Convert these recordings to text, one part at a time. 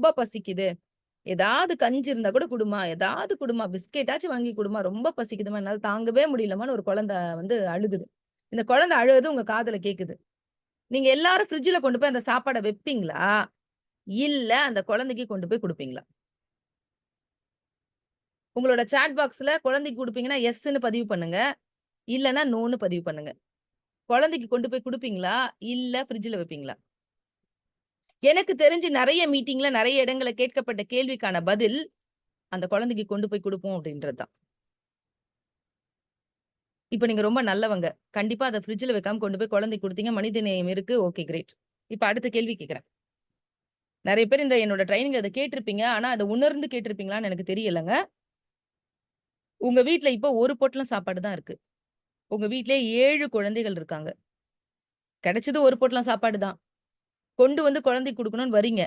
ரொம்ப பசிக்குது. ஏதாவது கஞ்சி இருந்தா கூட குடும்மா, ஏதாவது குடும்மா, பிஸ்கெட்டாச்சும் வாங்கி குடும்மா, ரொம்ப பசிக்குதும்மா, என்னால தாங்கவே முடியலம்மான்னு ஒரு குழந்தை வந்து அழுகுது. இந்த குழந்தை அழுகுறது உங்க காதுல கேக்குது. நீங்க எல்லாரும் ஃப்ரிட்ஜ்ல கொண்டு போய் அந்த சாப்பாட வைப்பீங்களா? இல்ல அந்த குழந்தைக்கு கொண்டு போய் குடுப்பீங்களா? உங்களோட சாட் பாக்ஸ்ல குழந்தைக்கு குடுப்பீங்கன்னா, எஸ்ன்னு பதிவு பண்ணுங்க. இல்லன்னா நோன்னு பதிவு பண்ணுங்க. குழந்தைக்கு கொண்டு போய் குடுப்பீங்களா? இல்ல ஃப்ரிட்ஜ்ல வைப்பீங்களா? எனக்கு தெரிஞ்சு நெறைய மீட்டிங்ல, நெறைய இடங்கள்ல கேட்கப்பட்ட கேள்விக்கான பதில், அந்த குழந்தைக்கு கொண்டு போய் குடுப்போம் அப்படின்றது தான். இப்ப நீங்க ரொம்ப நல்லவங்க. கண்டிப்பா அத ஃப்ரிட்ஜ்ல வைக்காம கொண்டு போய் குழந்தைக்கு குடுத்தீங்க. மனிதநேயம் இருக்கு. Okay great. இப்ப அடுத்த கேள்வி கேட்கிறேன். நெறைய பேர் இந்த என்னோட ட்ரெய்னிங்ல அத கேட்டிருப்பீங்க. ஆனா அத உணர்ந்து கேட்டிருப்பீங்களான்னு எனக்கு தெரியலங்க. உங்க வீட்ல இப்போ ஒரு பொட்டலம் சாப்பாடு தான் இருக்கு. உங்க வீட்லயே 7 குழந்தைகள் இருக்காங்க. கிடைச்சது ஒரு பொட்டலம் சாப்பாடு தான். கொண்டு வந்து குழந்தைக்கு குடுக்கணும்னு வரீங்க.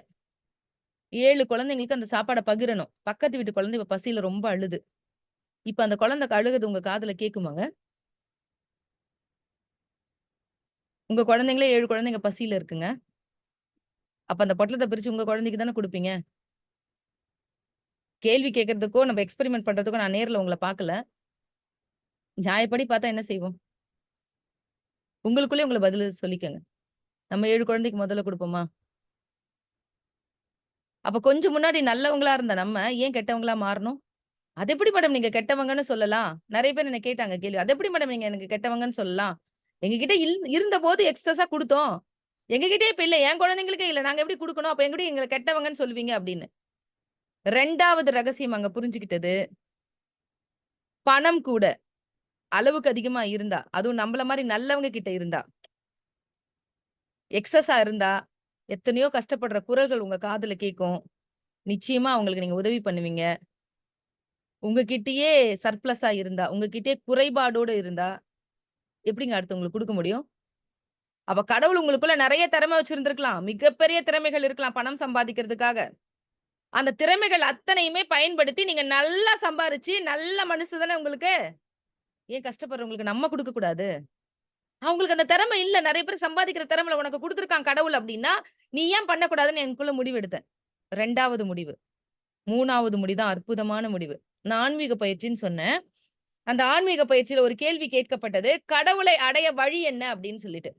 7 குழந்தைங்களுக்கு அந்த சாப்பாட பகிரணும். பக்கத்து வீட்டு குழந்தை இப்ப பசியில ரொம்ப அழுது. இப்ப அந்த குழந்தை அழுகுது உங்க காதுல கேட்குமாங்க? உங்க குழந்தைங்களே 7 குழந்தைங்க பசியில இருக்குங்க. அப்ப அந்த பொட்டலத்த பிரிச்சு உங்க குழந்தைக்கு தானே குடுப்பீங்க. கேள்வி கேட்கறதுக்கோ, நம்ம எக்ஸ்பெரிமென்ட் பண்றதுக்கோ நான் நேர்ல உங்கள பார்க்கல. நியாயப்படி பார்த்தா என்ன செய்வோம்? உங்களுக்குள்ளயே உங்கள பதில் சொல்லிக்கங்க. நம்ம 7 குழந்தைக்கு முதல்ல குடுப்போமா? அப்ப கொஞ்சம் முன்னாடி நல்லவங்களா இருந்த நம்ம, ஏன் கெட்டவங்களா மாறணும்? "அது எப்படி மேடம் நீங்க கெட்டவங்கன்னு சொல்லலாம்?" நெறைய பேர் என்ன கேட்டாங்க கேள்வி. "அது எப்படி மேடம் நீங்க எனக்கு கெட்டவங்கன்னு சொல்லலாம்? எங்ககிட்ட இருந்தபோது எக்ஸஸா குடுத்தோம். எங்ககிட்டயே இப்ப இல்ல. என் குழந்தைங்களுக்கே இல்ல. நாங்க எப்படி குடுக்கணும்? அப்ப எப்படி எங்கள கெட்டவங்கன்னு சொல்லுவீங்க?" அப்படின்னு. 2வது ரகசியம் அங்க புரிஞ்சுகிட்டது, பணம் கூட அளவுக்கு அதிகமா இருந்தா, அதுவும் நம்மள மாரி நல்லவங்க கிட்ட இருந்தா, எக்ஸஸா இருந்தா, எத்தனையோ கஷ்டப்படுற குரல்கள் உங்க காதுல கேட்கும். நிச்சயமா அவங்களுக்கு நீங்க உதவி பண்ணுவீங்க. உங்ககிட்டயே சர்ப்ளஸா இருந்தா, உங்ககிட்டயே குறைபாடோட இருந்தா, எப்படிங்க அடுத்தவங்களுக்கு குடுக்க முடியும்? அப்ப கடவுள் உங்களுக்குள்ள நெறைய திறமை வச்சிருந்திருக்கலாம். மிகப்பெரிய திறமைகள் இருக்கலாம் பணம் சம்பாதிக்கிறதுக்காக. அந்த திறமைகள் அத்தனையுமே பயன்படுத்தி நீங்க நல்லா சம்பாரிச்சு, நல்ல மனசு தானே உங்களுக்கு. ஏன் கஷ்டப்படுறவங்களுக்கு நம்ம குடுக்க கூடாது? அவங்களுக்கு அந்த திறமை இல்ல. நெறைய பேர் சம்பாதிக்கிற திறமை உனக்கு குடுத்துருக்கான் கடவுள் அப்டின்னா, நீ ஏன் பண்ணக்கூடாதுன்னு எனக்குள்ள முடிவு எடுத்தேன். 2வது முடிவு. 3வது தான் அற்புதமான முடிவு. நான் ஆன்மீக பயிற்சின்னு சொன்னேன். அந்த ஆன்மீக பயிற்சியில ஒரு கேள்வி கேட்கப்பட்டது. கடவுளை அடைய வழி என்ன அப்டின்னு சொல்லிட்டு.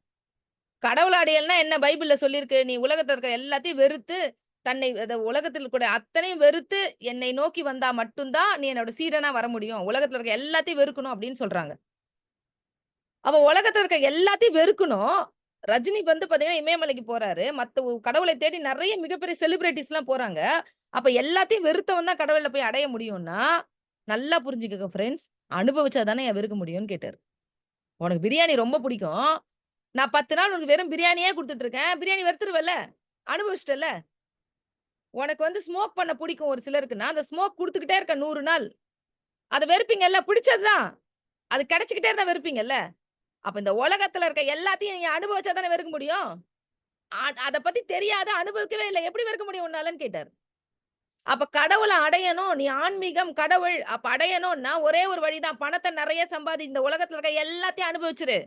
கடவுள அடையல்னா என்ன பைபிள்ல சொல்லியிருக்கு. நீ உலகத்துல இருக்கிற எல்லாத்தையும் வெறுத்து, தன்னை உலகத்தில் இருக்கிற அத்தனையும் வெறுத்து என்னை நோக்கி வந்தா மட்டும் தான் நீ என்னோட சீடனா வர முடியும். உலகத்துல இருக்க எல்லாத்தையும் வெறுக்கணும் அப்டின்னு சொல்றாங்க. அப்ப உலகத்துல இருக்க எல்லாத்தையும் வெறுக்கணும். ரஜினி வந்து பாத்தீங்கன்னா, இமயமலைக்கு போறாரு. மத்த கடவுளை தேடி நெறைய மிகப்பெரிய செலிபிரிட்டீஸ்லாம் போறாங்க. அப்ப எல்லாத்தையும் வெறுத்தவன் தான் கடவுள போய் அடைய முடியும்னா, நல்லா புரிஞ்சுக்கங்க ஃபிரெண்ட்ஸ். அனுபவிச்சா தானே வெறுக்க முடியும்னு கேட்டாரு. உனக்கு பிரியாணி ரொம்ப பிடிக்கும். நான் 10 நாள் உனக்கு வெறும் பிரியாணியே குடுத்துட்டு இருக்கேன். பிரியாணி வெறுத்துருவல்ல? அனுபவிச்சுட்டல்ல? உனக்கு வந்து ஸ்மோக் பண்ண பிடிக்கும் ஒரு சிலருக்குன்னா, அந்த ஸ்மோக் குடுத்துக்கிட்டே இருக்க 100 நாள். அத வெறுப்பீங்கல்ல? பிடிச்சது தான். அது கிடைச்சுக்கிட்டே இருந்தா வெறுப்பீங்கல்ல? அப்ப இந்த உலகத்துல இருக்க எல்லாத்தையும் நீங்க அனுபவிச்சா தானே வெறுக்க முடியும்? அத பத்தி தெரியாது, அனுபவிக்கவே இல்ல. எப்படி வெறுக்க முடியும் உன்னாலன்னு கேட்டாரு. அப்ப கடவுள அடையணும். நீ ஆன்மீகம், கடவுள் அப்ப அடையணும்னா ஒரே ஒரு வழி தான். பணத்த நெறைய இந்த உலகத்துல இருக்க எல்லாத்தையும் அனுபவிச்சுரு.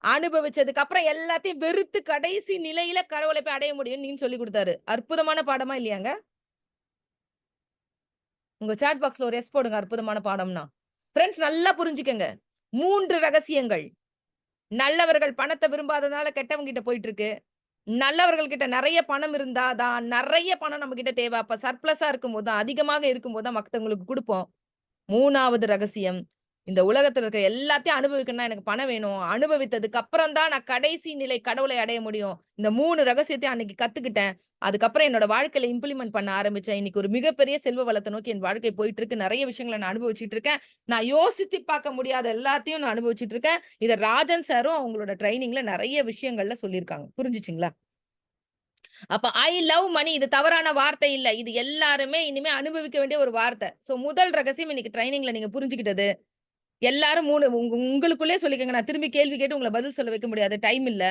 அனுபவிச்சதுக்கு அப்புறம் எல்லாத்தையும் வெறுத்து கடைசி நிலையில கடவுள போய் அடைய முடியும்னு சொல்லிக் குடுத்தாரு. அற்புதமான பாடமா இல்லையாங்க? உங்க சாட் பாக்ஸ்ல ஒரு எஸ் போடுங்க அற்புதமான பாடம்னா. ஃபிரெண்ட்ஸ் நல்லா புரிஞ்சுக்கங்க. 3 ரகசியங்கள். நல்லவர்கள் பணத்த விரும்பாததுனால கெட்டவங்க கிட்ட போயிட்டு இருக்கு. நல்லவர்கள் கிட்ட நெறைய பணம் இருந்தா தான், நெறைய பணம் நம்மகிட்ட தேவ. அப்ப சர்ப்ளஸா இருக்கும்போது தான், அதிகமாக இருக்கும்போது தான் மத்தவங்களுக்கு குடுப்போம். 3வது ரகசியம், இந்த உலகத்துல இருக்க எல்லாத்தையும் அனுபவிக்கணும்னா எனக்கு பணம் வேணும். அனுபவித்ததுக்கு அப்புறம் தான் நான் கடைசி நிலை கடவுளை அடைய முடியும். இந்த 3 ரகசியத்தையும் அன்னைக்கு கத்துக்கிட்டேன். அதுக்கப்புறம் என்னோட வாழ்க்கையில இம்ப்ளிமெண்ட் பண்ண ஆரம்பிச்சேன். இன்னைக்கு ஒரு மிகப்பெரிய செல்வ வளத்த நோக்கி என் வாழ்க்கை போயிட்டு இருக்கு. நெறைய விஷயங்கள நான் அனுபவிச்சுட்டு இருக்கேன். நான் யோசித்து பார்க்க முடியாத எல்லாத்தையும் நான் அனுபவிச்சுட்டு இருக்கேன். இத ராஜன் சாரும் அவங்களோட ட்ரெய்னிங்ல நெறைய விஷயங்கள்ல சொல்லியிருக்காங்க. புரிஞ்சுச்சுங்களா? அப்ப ஐ லவ் மனி இது தவறான வார்த்தை இல்ல. இது எல்லாருமே இனிமே அனுபவிக்க வேண்டிய ஒரு வார்த்தை. சோ முதல் ரகசியம் இன்னைக்கு ட்ரெய்னிங்ல நீங்க புரிஞ்சுக்கிட்டது. எல்லாரும் 3 உங்களுக்குள்ளயே சொல்லிக்கங்க. நான் திரும்பி கேள்வி கேட்டு உங்கள பதில் சொல்ல வைக்க முடியாது. டைம் இல்ல.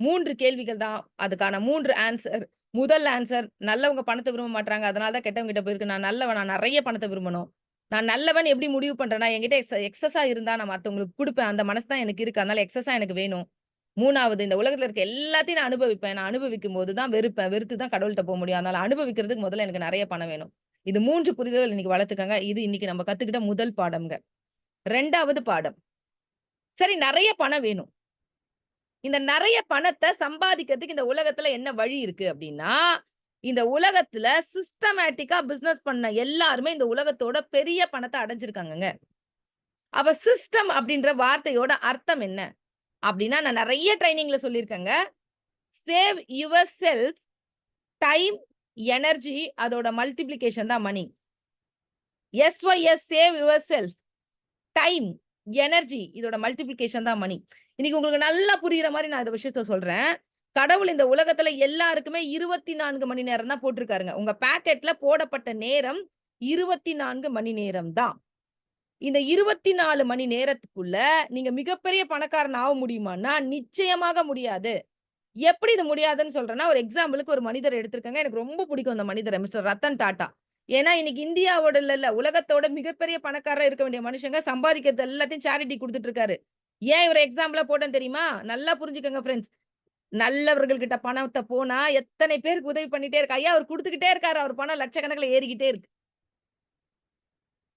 3 கேள்விகள் தான். அதுக்கான 3 ஆன்ஸர். முதல் ஆன்ஸர் நல்லவங்க பணத்த விரும்ப மாட்றாங்க. அதனால தான் கெட்டவங்க கிட்ட போயிருக்கு. நான் நல்லவன். நான் நெறைய பணத்த விரும்பணும். நான் நல்லவன் எப்படி முடிவு பண்றேன்னா, என்கிட்ட எக்ஸஸா இருந்தா நான் மத்தவங்களுக்கு குடுப்பேன். அந்த மனசு தான் எனக்கு இருக்கு. அதனால எக்ஸஸா எனக்கு வேணும். 3வது இந்த உலகத்துல இருக்க எல்லாத்தையும் நான் அனுபவிப்பேன். நான் அனுபவிக்கும்போது தான் வெறுப்பேன். வெறுத்து தான் கடவுள்ட்ட முடியும். அதனால அனுபவிக்கிறதுக்கு முதல்ல எனக்கு நெறைய பணம் வேணும். இது 3 புரிதல் இன்னைக்கு வளர்த்துக்கங்க. இது இன்னைக்கு நம்ம கத்துக்கிட்ட முதல் பாடம்ங்க. 2வது பாடம். சரி நெறைய பணம் வேணும். இந்த நெறைய பணத்த சம்பாதிக்கிறதுக்கு இந்த உலகத்துல என்ன வழி இருக்கு அப்டின்னா, இந்த உலகத்துல சிஸ்டமேட்டிக்கா பிசினஸ் பண்ண எல்லாருமே இந்த உலகத்தோட பெரிய பணத்த அடைஞ்சிருக்காங்கங்க. அப்ப சிஸ்டம் அப்டின்ற வார்த்தையோட அர்த்தம் என்ன? அப்டின்னா நான் நெறைய ட்ரெய்னிங்ல சொல்லியிருக்கேங்க. Save yourself, time, energy அதோட மல்டிப்ளிகேஷன் தான் money. SYS save yourself, time, energy இதோட மல்டிப்ளிகேஷன் தான் மனி. இன்னைக்கு உங்களுக்கு நல்லா புரியிற மாரி நான் இந்த விஷயத்த சொல்றேன். கடவுள் இந்த உலகத்துல எல்லாருக்குமே 24 மணி நேரம் தான் போட்டிருக்காருங்க. உங்க பாக்கெட்ல போடப்பட்ட நேரம் 24 மணி நேரம் தான். இந்த 24 மணி நேரத்துக்குள்ள நீங்க மிகப்பெரிய பணக்காரன் ஆக முடியுமான்னா, நிச்சயமாக முடியாது. எப்படி இது முடியாதுன்னு சொல்றேன்னா, ஒரு எக்ஸாம்பிளுக்கு ஒரு மனிதர் எடுத்திருக்கேங்க. எனக்கு ரொம்ப பிடிக்கும் அந்த மனிதர. மிஸ்டர் ரத்தன் டாடா. ஏன்னா, இன்னைக்கு இந்தியாவோட இல்ல, உலகத்தோட மிகப்பெரிய பணக்காரரா இருக்க வேண்டிய மனுஷங்க சம்பாதிக்கிறது எல்லாத்தையும் சேரிட்டி குடுத்துட்டு இருக்காரு. ஏன் இவர எக்ஸாம்பிளா போட்டேன் தெரியுமா? நல்லா புரிஞ்சுக்கங்க ஃபிரெண்ட்ஸ். நல்லவர்கள் கிட்ட பணத்த போனா, எத்தனை பேருக்கு உதவி பண்ணிட்டே இருக்கு. ஐயா அவரு குடுத்துக்கிட்டே இருக்காரு. அவர் பணம் லட்சக்கணக்குல ஏறிக்கிட்டே இருக்கு.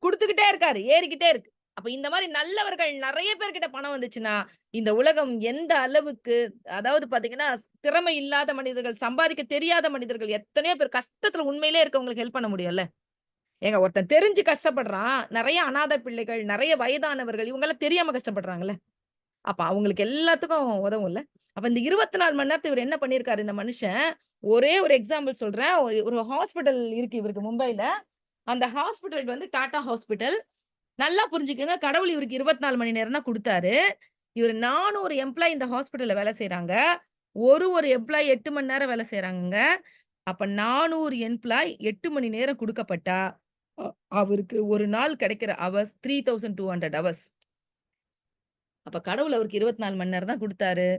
குடுத்துக்கிட்டே இருக்காரு. ஏறிக்கிட்டே இருக்கு. அப்ப இந்த மாரி நல்லவர்கள் நெறைய பேர்கிட்ட பணம் வந்துச்சுன்னா, இந்த உலகம் எந்த அளவுக்கு அதாவது பாத்தீங்கன்னா, திறமை இல்லாத மனிதர்கள், சம்பாதிக்க தெரியாத மனிதர்கள் எத்தனையோ பேர் கஷ்டத்துல உண்மையிலேயே இருக்கவங்களுக்கு ஹெல்ப் பண்ண முடியும்ல. ஏங்க ஒருத்தன் தெரிஞ்சு கஷ்டப்படுறான். நெறைய அநாதை பிள்ளைகள், நெறைய வயதானவர்கள் இவங்கலாம் தெரியாம கஷ்டப்படுறாங்கல்ல. அப்ப அவங்களுக்கு எல்லாத்துக்கும் உதவும்ல. அப்ப இந்த 24 மணி நேரத்துல இவரு என்ன பண்ணியிருக்காரு இந்த மனுஷன், ஒரே ஒரு எக்ஸாம்பிள் சொல்றேன். ஒரு ஒரு ஹாஸ்பிட்டல் இருக்கு இவருக்கு மும்பைல. அந்த ஹாஸ்பிட்டல் வந்து டாடா ஹாஸ்பிட்டல். நல்லா புரிஞ்சுக்கங்க. கடவுள் இவருக்கு 24 மணி நேரம் தான் குடுத்தாரு. இவரு 400 எம்ப்ளாயி இந்த ஹாஸ்பிட்டல்ல வேலை செய்றாங்க. ஒரு எம்ப்ளாயி 8 மணி நேரம் வேலை செய்றாங்கங்க. அப்ப 400 எம்ப்ளாயி 8 மணி நேரம் குடுக்கப்பட்டா, அ அவருக்கு ஒரு நாள் கிடைக்கிற ஹவர்ஸ் 3200 ஹவர்ஸ். அப்ப கடவுள் அவருக்கு 24 மணி நேரம் தான் குடுத்தாரு.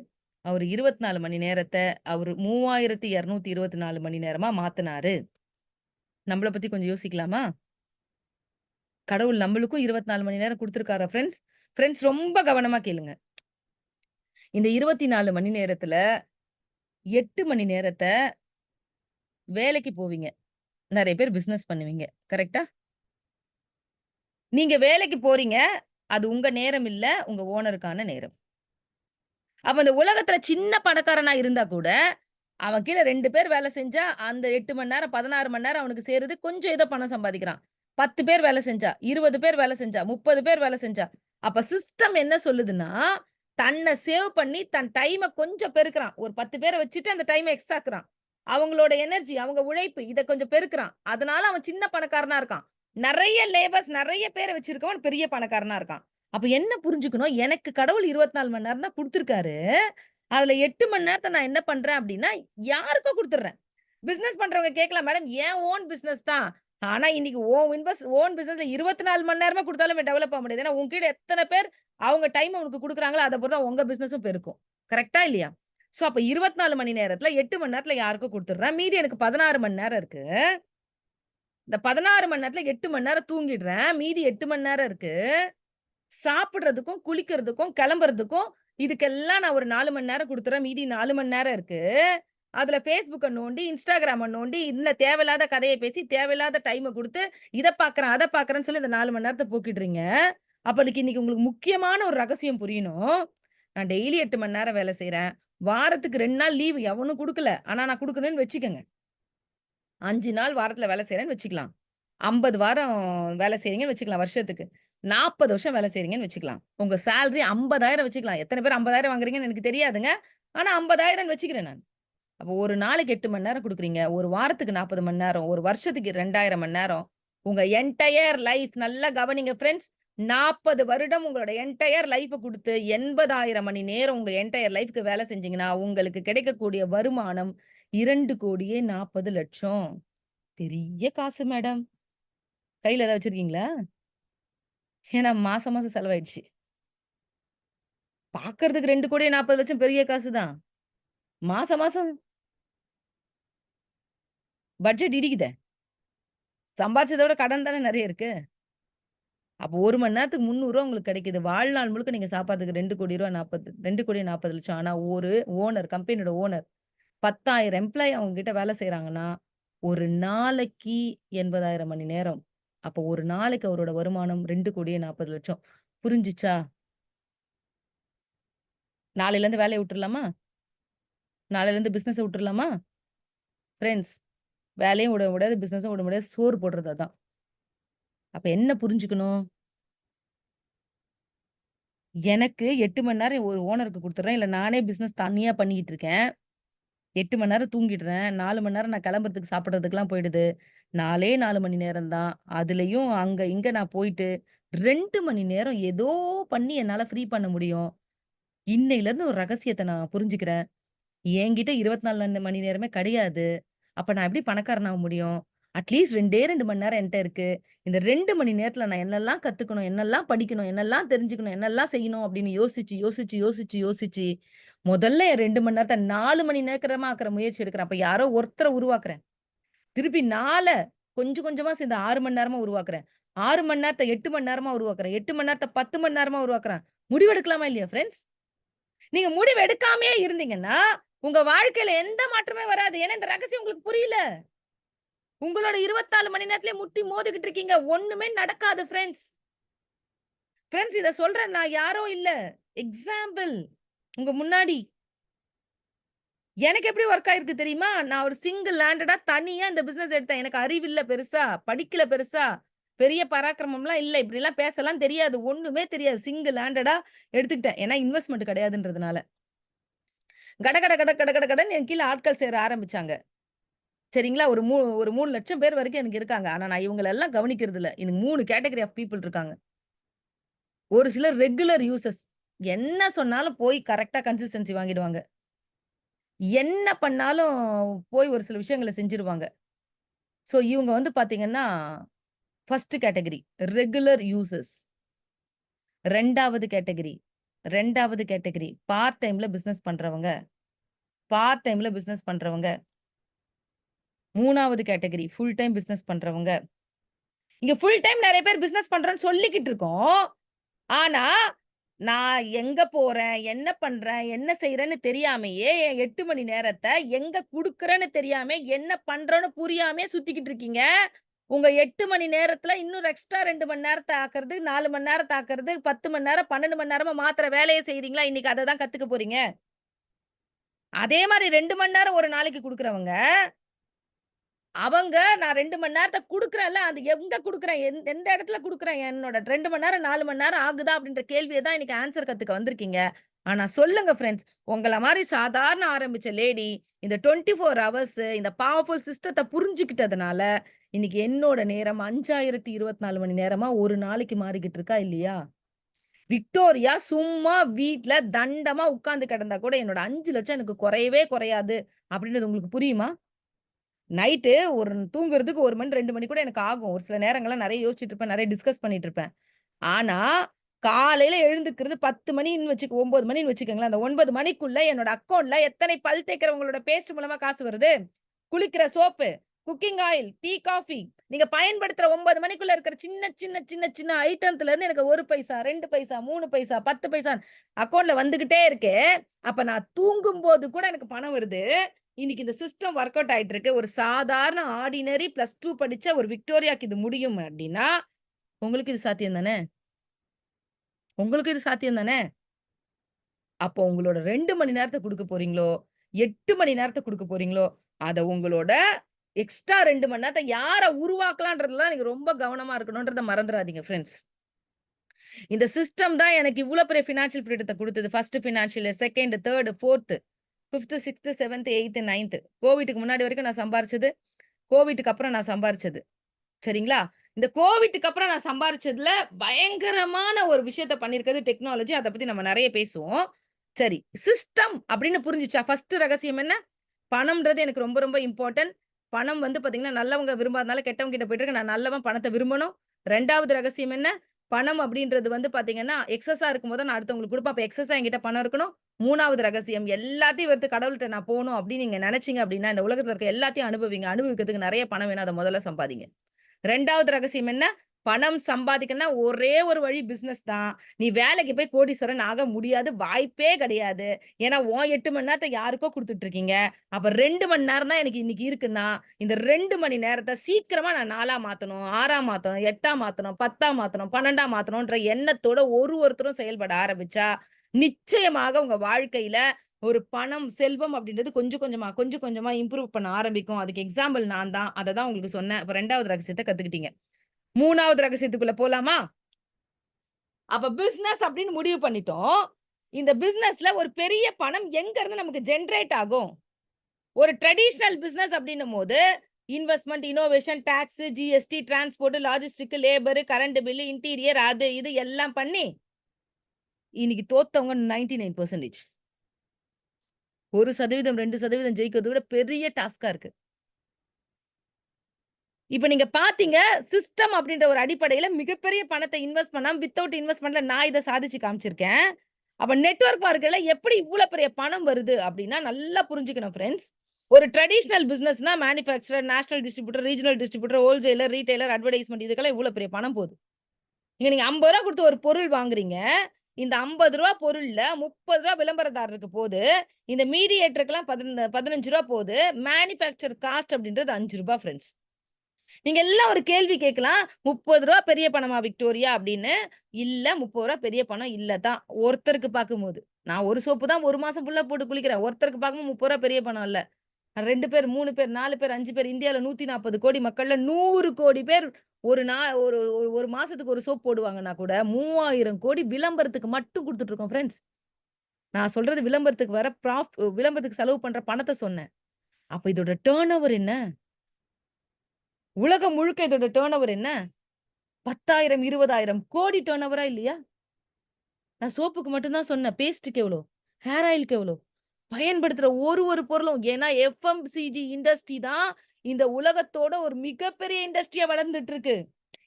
அவரு 24 மணி நேரத்த அவரு 3224 மணி நேரமா மாத்துனாரு. நம்மள பத்தி கொஞ்சம் யோசிக்கலாமா? கடவுள் நம்மளுக்கும் 24 மணி நேரம் குடுத்திருக்காரா ஃபிரெண்ட்ஸ்? ஃபிரெண்ட்ஸ் ரொம்ப கவனமா கேளுங்க. இந்த 24 மணி நேரத்துல 8 மணி நேரத்த வேலைக்கு போவீங்க. நெறைய பேர் பிசினஸ் பண்ணுவீங்க. கரெக்ட்டா? நீங்க வேலைக்கு போறீங்க. அது உங்க நேரம் இல்ல. உங்க ஓனருக்கான நேரம். அப்ப இந்த உலகத்துல சின்ன பணக்காரனா இருந்தா கூட, அவன் கீழ 2 பேர் வேலை செஞ்சா, அந்த 8 மணி நேரம், 16 மணி நேரம் அவனுக்கு சேருது. கொஞ்சம் ஏதோ பணம் சம்பாதிக்கிறான். 10 பேர் வேலை செஞ்சா, 20 பேர் வேலை செஞ்சா, 30 பேர் வேலை செஞ்சா, அப்ப சிஸ்டம் என்ன சொல்லுதுன்னா, தன்ன சேவ் பண்ணி தன் டைம கொஞ்சம் பெருக்குறான். ஒரு 10 பேர வச்சுட்டு அந்த டைம எக்ஸ்ட்ராக்குறான். அவங்களோட எனர்ஜி, அவங்க உழைப்பு இத கொஞ்சம் பெருக்குறான். அதனால அவன் சின்ன பணக்காரனா இருக்கான். நெறைய லேபர்ஸ் நெறைய பேர வச்சிருக்கவன் பெரிய பணக்காரனா இருக்கான். அப்ப என்ன புரிஞ்சுக்கணும், எனக்கு கடவுள் 24 மணி நேரம் தான் குடுத்துருக்காரு. அதுல 8 மணி நேரத்த நான் என்ன பண்றேன் அப்டின்னா, யாருக்கோ குடுத்துடுறேன். பிசினஸ் பண்றவங்க கேட்கலாம், மேடம் என் ஓன் பிசினஸ் தான். ஆனா இன்னைக்கு ஓன் பிசினஸ்ல 24 மணி நேரமா குடுத்தாலுமே டெவலப் ஆக முடியாது. ஏன்னா உன் கீழ எத்தன பேர் அவங்க டைம உனக்கு குடுக்குறாங்களோ, அத பொறுத்து தான் உங்க பிசினஸும் பெருக்கும். கரெக்ட்டா இல்லையா? சோ அப்ப 24 மணி நேரத்துல 8 மணி நேரத்துல யாருக்கோ குடுத்துடுறேன். மீதி எனக்கு 16 மணி நேரம் இருக்கு. இந்த 16 மணி நேரத்துல 8 மணி நேரம் தூங்கிடுறேன். மீதி 8 மணி நேரம் இருக்கு. சாப்பிடுறதுக்கும், குளிக்கிறதுக்கும், கிளம்புறதுக்கும் இதுக்கெல்லாம் நான் ஒரு 4 மணி நேரம் குடுத்துர்றேன். மீதி 4 மணி நேரம் இருக்கு. அதுல Facebooக்க நோண்டி, Instagramம நோண்டி, இல்ல தேவையில்லாத கதைய பேசி, தேவையில்லாத டைம குடுத்து, இத பார்க்குறேன், அத பார்க்குறேன்னு சொல்லி இந்த 4 மணி நேரத்த போக்கிடுறீங்க. அப்ப இன்னைக்கு உங்களுக்கு முக்கியமான ஒரு ரகசியம் புரியணும். நான் டெய்லி 8 மணி நேரம் வேலை செய்றேன். வாரத்துக்கு 2 நாள் லீவு எவனும் குடுக்கல. ஆனா நான் குடுக்கணும்னு வச்சுக்கங்க. 5 நாள் வாரத்துல வேலை செய்றேன்னு வச்சுக்கலாம். 50 வாரம் வேலை செய்றீங்கன்னு வச்சுக்கலாம் வருஷத்துக்கு. 40 வருஷம் வேலை செய்றீங்கன்னு வச்சுக்கலாம். உங்க சேலரி 50,000 வச்சுக்கலாம். எத்தன பேர் 50,000 வாங்குறீங்கன்னு எனக்கு தெரியாதுங்க. ஆனா 50,000ன்னு வச்சுக்கிறேன் நான். அப்போ ஒரு நாளைக்கு 8 மணி நேரம் குடுக்குறீங்க. ஒரு வாரத்துக்கு 40 மணி நேரம். ஒரு வருஷத்துக்கு 2000 மணி நேரம். உங்க என்டயர் லைஃப் நல்லா கவனிங்க ஃபிரெண்ட்ஸ். 40 வருடம் உங்களோட என்டயர் லைஃப்ப குடுத்து 80,000 மணி நேரம் உங்க என்டயர் லைஃப்க்கு வேலை செஞ்சீங்கன்னா, உங்களுக்கு கிடைக்கக்கூடிய வருமானம் 2,40,00,000 பெரிய காசு மேடம். கையில ஏதாவது வச்சிருக்கீங்களா? ஏன்னா மாசம் மாசம் செலவாயிடுச்சு. பார்க்கறதுக்கு 2,40,00,000 பெரிய காசு தான். மாசம் மாசம் பட்ஜெட் இடிக்குதே. சம்பாரிச்சத விட கடன் தானே நெறைய இருக்கு. அப்போ 1 மணி நேரத்துக்கு ரூ. 300 உங்களுக்கு கிடைக்குது. வாழ்நாள் முழுக்க நீங்க சாப்பாட்டுக்கு ரூ. 2,40,00,000 ஆனா, ஒரு ஓனர் கம்பெனியோட ஓனர் 10,000 எம்ப்ளாயி அவங்க கிட்ட வேலை செய்றாங்கன்னா, ஒரு நாளைக்கு 80,000 மணி நேரம். அப்போ ஒரு நாளைக்கு அவரோட வருமானம் 2,40,00,000 புரிஞ்சுச்சா? நாளைலருந்து வேலைய விட்டுறலாமா? நாளைலருந்து பிசினஸ விட்டுறலாமா? ஃபிரெண்ட்ஸ் வேலையும் விட முடியாது, பிசினஸும் விட முடியாது. சோறு போடுறது அதான். அப்ப என்ன புரிஞ்சுக்கணும்? எனக்கு 8 மணி நேரம் ஒரு ஓனருக்கு குடுத்துடுறேன். இல்ல நானே பிசினஸ் தனியா பண்ணிக்கிட்டு இருக்கேன். 8 மணி நேரம் தூங்கிடுறேன். 4 மணி நேரம் நான் கிளம்புறதுக்கு, சாப்பிடுறதுக்குலாம் போயிடுது. 4 மணி நேரம் தான். அதுலயும் அங்க, இங்க நான் போயிட்டு 2 மணி நேரம் ஏதோ பண்ணி என்னால ஃப்ரீ பண்ண முடியும். இன்னையிலருந்து ஒரு ரகசியத்த நான் புரிஞ்சுக்கிறேன். என்கிட்ட 24 மணி நேரமே கிடையாது. அப்ப நான் எப்படி பணக்காரன் ஆக முடியும்? அட்லீஸ்ட் 2டே 2 மணி நேரம் என்ட்ட இருக்கு. இந்த 2 மணி நேரத்துல நான் என்னெல்லாம் கத்துக்கணும்? என்னெல்லாம் படிக்கணும்? என்னெல்லாம் தெரிஞ்சுக்கணும்? என்னெல்லாம் செய்யணும்? அப்படின்னு யோசிச்சு, முதல்ல என் 2 மணி நேரத்த 4 மணி நேரமா ஆக்குற முயற்சி எடுக்கிறேன். அப்ப யாரோ ஒருத்தர உருவாக்குறேன். திருப்பி 4 கொஞ்சம் கொஞ்சமா சேர்ந்து 6 மணி நேரமா உருவாக்குறேன். 6 மணி நேரத்த 8 மணி நேரமா உருவாக்குறேன். 8 மணி நேரத்த 10 மணி நேரமா உருவாக்குறேன். முடிவெடுக்கலாமா இல்லையா ஃபிரெண்ட்ஸ்? நீங்க முடிவு எடுக்காமயே இருந்தீங்கன்னா, உங்க வாழ்க்கையில எந்த மாற்றமே வராது. ஏன்னா இந்த ரகசியம் உங்களுக்கு புரியல. உங்களோட 24 மணி நேரத்திலேயே முட்டி மோதிக்கிட்டு இருக்கீங்க. ஒண்ணுமே நடக்காது ஃபிரெண்ட்ஸ். ஃபிரெண்ட்ஸ் இத சொல்றேன் நான் யாரோ இல்ல. எக்ஸாம்பிள் உங்க முன்னாடி. எனக்கு எப்படி வொர்க் ஆயிருக்கு தெரியுமா? நான் ஒரு சிங்கிள் ஹேண்டடா தனியா இந்த பிசினஸ் எடுத்தேன். எனக்கு அறிவு இல்ல பெருசா, படிக்கல பெருசா, பெரிய பராக்கிரமம்லாம் இல்ல. இப்படிலாம் பேசலாம் தெரியாது. ஒண்ணுமே தெரியாது. சிங்கிள் ஹேண்டடா எடுத்துக்கிட்டேன். ஏன்னா இன்வெஸ்ட்மென்ட் கிடையாதுன்றதுனால. கட கட கட கட கட கடன்னு என் கீழ ஆட்கள் சேர ஆரம்பிச்சாங்க. சரிங்களா? ஒரு 3,00,000 பேர் வரைக்கும் எனக்கு இருக்காங்க. ஆனா நான் இவங்கள எல்லாம் கவனிக்கிறது இல்ல. எனக்கு 3 கேட்டகரி ஆஃப் பீப்பிள் இருக்காங்க. ஒரு சிலர் ரெகுலர் யூசர்ஸ். என்ன சொன்னாலும் போய் கரெக்ட்டா கன்சிஸ்டன்சி வாங்கிடுவாங்க. என்ன பண்ணாலும் போய் ஒரு சில விஷயங்கள செஞ்சுருவாங்க. ஸோ இவங்க வந்து பார்த்தீங்கன்னா, 1 கேட்டகரி ரெகுலர் யூசர்ஸ். 2வது கேட்டகரி பார்ட் டைம்ல பிசினஸ் பண்றவங்க. 3வது கேட்டகரி ஃபுல் டைம் பிசினஸ் பண்றவங்க. இங்க ஃபுல் டைம் நெறைய பேர் பிசினஸ் பண்றோம்ன்னு சொல்லிக்கிட்டு இருக்கோம். ஆனா, நான் எங்க போறேன்? என்ன பண்றேன்? என்ன செய்றேன்னு தெரியாமயே, என் 8 மணி நேரத்த எங்க குடுக்குறேன்னு தெரியாம, என்ன பண்றோன்னு புரியாமயே சுத்திக்கிட்டு இருக்கீங்க. உங்க 8 மணி நேரத்துல இன்னும் எக்ஸ்ட்ரா 2 மணி நேரத்த ஆக்குறது, 4 மணி நேரத்த ஆக்குறது, 10 மணி நேரம், 12 மணி நேரமா மாத்துற வேலைய செய்றீங்களா? இன்னைக்கு அத தான் கத்துக்க போறீங்க. அதே மாரி 2 மணி நேரம் ஒரு நாளைக்கு குடுக்குறவங்க அவங்க நான் 2 மணி நேரத்த குடுக்குறேன்ல, அது எங்க குடுக்குறேன்? எந்த இடத்துல குடுக்குறேன்? என்னோட 2 மணி நேரம், 4 மணி நேரம் ஆகுதா? அப்படின்ற கேள்விய தான் இன்னைக்கு ஆன்ஸர் கத்துக்க வந்திருக்கீங்க. ஆனா சொல்லுங்க ஃபிரெண்ட்ஸ், உங்கள மாரி சாதாரண ஆரம்பிச்ச லேடி, இந்த 24 ஹவர்ஸ் இந்த பவர்ஃபுல் சிஸ்டத்த புரிஞ்சுக்கிட்டதுனால, இன்னைக்கு என்னோட நேரம் 5,024 மணி நேரமா ஒரு நாளைக்கு மாறிக்கிட்டு இருக்கா? இல்லையா? விக்டோரியா சும்மா வீட்ல தண்டமா உட்கார்ந்து கிடந்தா கூட என்னோட 5,00,000 எனக்கு குறையவே குறையாது. அப்படின்றது உங்களுக்கு புரியுமா? நைட்டு ஒரு தூங்குறதுக்கு 1 மணி, 2 மணி கூட எனக்கு ஆகும். ஒரு சில நேரங்கள்ல நெறைய யோசிச்சுட்டு இருப்பேன். நெறைய டிஸ்கஸ் பண்ணிட்டு இருப்பேன். ஆனா, காலையில எழுந்துக்கிறது 10 மணின்னு 9 மணின்னு வச்சுக்கங்களேன். அந்த 9 மணிக்குள்ள என்னோட அக்கவுண்ட்ல எத்தனை பல் தேய்க்கிறவங்களோட பேஸ்ட் மூலமா காசு வருது? குளிக்கிற soap, cooking oil, tea, coffee நீங்க பயன்படுத்துற 9 மணிக்குள்ள இருக்கிற சின்ன ஐட்டத்துல இருந்து எனக்கு 1 பைசா, 2 பைசா, 3 பைசா, 10 பைசா அக்கவுண்ட்ல வந்துகிட்டே இருக்கே. அப்ப நான் தூங்கும்போது கூட எனக்கு பணம் வருது. இன்னைக்கு இந்த சிஸ்டம் வொர்க் அவுட் ஆயிட்டு இருக்கு. ஒரு சாதாரண ஆர்டினரி +2 படிச்ச ஒரு விக்டோரியாக்கு இது முடியும் அப்டின்னா, உங்களுக்கு இது சாத்தியம் தானே? உங்களுக்கு இது சாத்தியம் தானே? அப்போ உங்களோட 2 மணி நேரத்த குடுக்க போறீங்களோ, 8 மணி நேரத்த குடுக்க போறீங்களோ, அத உங்களோட எக்ஸ்ட்ரா 2 மணி நேரத்த யார உருவாக்கலான்றதுல நீங்க ரொம்ப கவனமா இருக்கணும்ன்றத மறந்துறாதீங்க ஃபிரெண்ட்ஸ். இந்த சிஸ்டம் தான் எனக்கு இவ்ளோ பெரிய பினான்சியல் ஃப்ரீடத்த குடுத்தது. 1 பினான்சியல், 2, 3, 4, 5, 6, 7, 8, 9 கோவிட்க்கு முன்னாடி வரைக்கும் நான் சம்பாரிச்சது, கோவிட்க்கு அப்புறம் நான் சம்பாரிச்சது. சரிங்களா? இந்த கோவிட்க்கு அப்புறம் நான் சம்பாரிச்சதுல பயங்கரமான ஒரு விஷயத்த பண்ணியிருக்கிறது டெக்னாலஜி. அத பத்தி நம்ம நெறைய பேசுவோம். சரி, சிஸ்டம் அப்படின்னு புரிஞ்சுச்சா? ஃபர்ஸ்ட் ரகசியம் என்ன? பணம்ன்றது எனக்கு ரொம்ப ரொம்ப இம்பார்ட்டன்ட். பணம் வந்து பார்த்தீங்கன்னா, நல்லவங்க விரும்பாதனால கெட்டவங்க கிட்ட போயிட்டு நான் நல்லவன் பணத்த விரும்பணும். 2வது ரகசியம் என்ன? பணம் அப்படின்றது வந்து பார்த்தீங்கன்னா, எக்ஸஸா இருக்கும்போது தான் நான் அடுத்தவங்களுக்கு குடுப்பேன். அப்ப எக்ஸஸா என்கிட்ட பணம் இருக்கணும். 3வது ரகசியம் எல்லாத்தையும் வெறுத்து கடவுள்ட்ட நான் போணும் அப்படின்னு நீங்க நெனச்சீங்க அப்படின்னா, இந்த உலகத்துல இருக்க எல்லாத்தையும் அனுபவிங்க. அனுபவிக்கிறதுக்கு நெறைய பணம் வேணும். அத முதல்ல சம்பாதிங்க. 2வது ரகசியம் என்ன? பணம் சம்பாதிக்கணும்னா ஒரே ஒரு வழி பிசினஸ் தான். நீ வேலைக்கு போய் கோடீஸ்வரன் ஆக முடியாது. வாய்ப்பே கிடையாது. ஏன்னா, உன் 8 மணி நேரத்த யாருக்கோ குடுத்துட்டு இருக்கீங்க. அப்ப 2 மணி நேரம் தான் எனக்கு இன்னைக்கு இருக்குன்னா, இந்த 2 மணி நேரத்த சீக்கிரமா நான் 4ஆ மாத்தணும், 6ஆ மாத்தணும், 8ஆ மாத்தணும், 10ஆ மாத்தணும், 12ஆ மாத்தணும்ன்ற எண்ணத்தோட ஒருத்தரும் செயல்பட ஆரம்பிச்சா, நிச்சயமாக உங்க வாழ்க்கையில ஒரு பணம், செல்வம் அப்படின்றது கொஞ்சம் கொஞ்சமா இம்ப்ரூவ் பண்ண ஆரம்பிக்கும். அதுக்கு எக்ஸாம்பிள் நான் தான். அத தான் உங்களுக்கு சொன்னேன். அப்ப 2வது ரகசியத்த கத்துக்கிட்டீங்க. 3வது ரகசியத்துக்குள்ள போலாமா? அப்ப பிசினஸ் அப்படின்னு முடிவு பண்ணிட்டோம். இந்த பிசினஸ்ல ஒரு பெரிய பணம் எங்க இருந்து நமக்கு ஜெனரேட் ஆகும்? ஒரு ட்ரடிஷனல் பிசினஸ் அப்படின்னும்போது, investment, innovation, tax, GST, transport, logistic, labour, current bill, interior அது இது எல்லாம் பண்ணி, இன்னைக்கு தோத்தவங்க 99% 1% 2% ஜெயிக்கிறத விட பெரிய டாஸ்க்கா இருக்கு. இப்ப நீங்க பார்த்தீங்க, சிஸ்டம் அப்படின்ற ஒரு அடிப்படையில மிகப்பெரிய பணத்த இன்வெஸ்ட் பண்ணாம, வித்தவுட் இன்வெஸ்ட்மென்ட்ல நான் இத சாதிச்சு காமிச்சிருக்கேன். அப்ப நெட்வொர்க் மார்க்கெட்ல எப்படி இவ்ளோ பெரிய பணம் வருது அப்படின்னா, நல்லா புரிஞ்சுக்கணும் ஃபிரெண்ட்ஸ். ஒரு ட்ரடிஷனல் பிசினஸ்னா manufacturer, national distributor, regional distributor, wholesaler, retailer, advertisement இதுக்கெல்லாம் இவ்ளோ பெரிய பணம் போது. இங்க நீங்க ரூ. 50 குடுத்து ஒரு பொருள் வாங்குறீங்க. இந்த ரூ. 50 பொருள்ல ரூ. 30 விளம்பரதாரருக்கு போது. இந்த மீடியேட்டருக்குலாம் ரூ. 15 போது. மேனுஃபேக்சர் காஸ்ட் அப்படின்றது ரூ. 5 ஃபிரெண்ட்ஸ். நீங்க எல்லாம் ஒரு கேள்வி கேட்கலாம். ரூ. 30 பெரிய பணமா விக்டோரியா அப்படின்னு. இல்ல ரூ. 30 பெரிய பணம் இல்ல தான். ஒருத்தருக்கு பார்க்கும்போது. நான் ஒரு சோப்பு தான் 1 மாசம் ஃபுல்லா போட்டு குளிக்கிறேன். ஒருத்தருக்கு பார்க்கும்போது ரூ. 30 பெரிய பணம் இல்ல. 2 பேர், 3 பேர், 4 பேர், 5 பேர் இந்தியால 140 கோடி மக்கள்ல 100 கோடி பேர் ஒரு நா ஒரு ஒரு ஒரு மாசத்துக்கு ஒரு சோப் போடுவாங்கன்னா கூட 3000 கோடி விளம்பரத்துக்கு மட்டும் குடுத்துட்டு இருக்கோம் ஃபிரெண்ட்ஸ். நான் சொல்றது விளம்பரத்துக்கு வர விளம்பரத்துக்கு செலவு பண்ற பணத்த சொன்னேன். அப்ப இதோட டர்ன் ஓவர் என்ன? உலகம் முழுக்க இதோட டர்ன் ஓவர் என்ன? 10,000, 20,000 கோடி டர்ன் ஓவரா இல்லையா? நான் சோப்புக்கு மட்டும் தான் சொன்னேன். பேஸ்ட்டுக்கு எவ்வளோ? ஹேர் ஆயிலுக்கு எவ்வளோ? பயன்படுத்துற ஒரு பொருளும். ஏன்னா எஃப்எம்சிஜி இண்டஸ்ட்ரி தான் இந்த உலகத்தோட ஒரு மிகப்பெரிய இண்டஸ்ட்ரியா வளர்ந்துட்டு இருக்கு.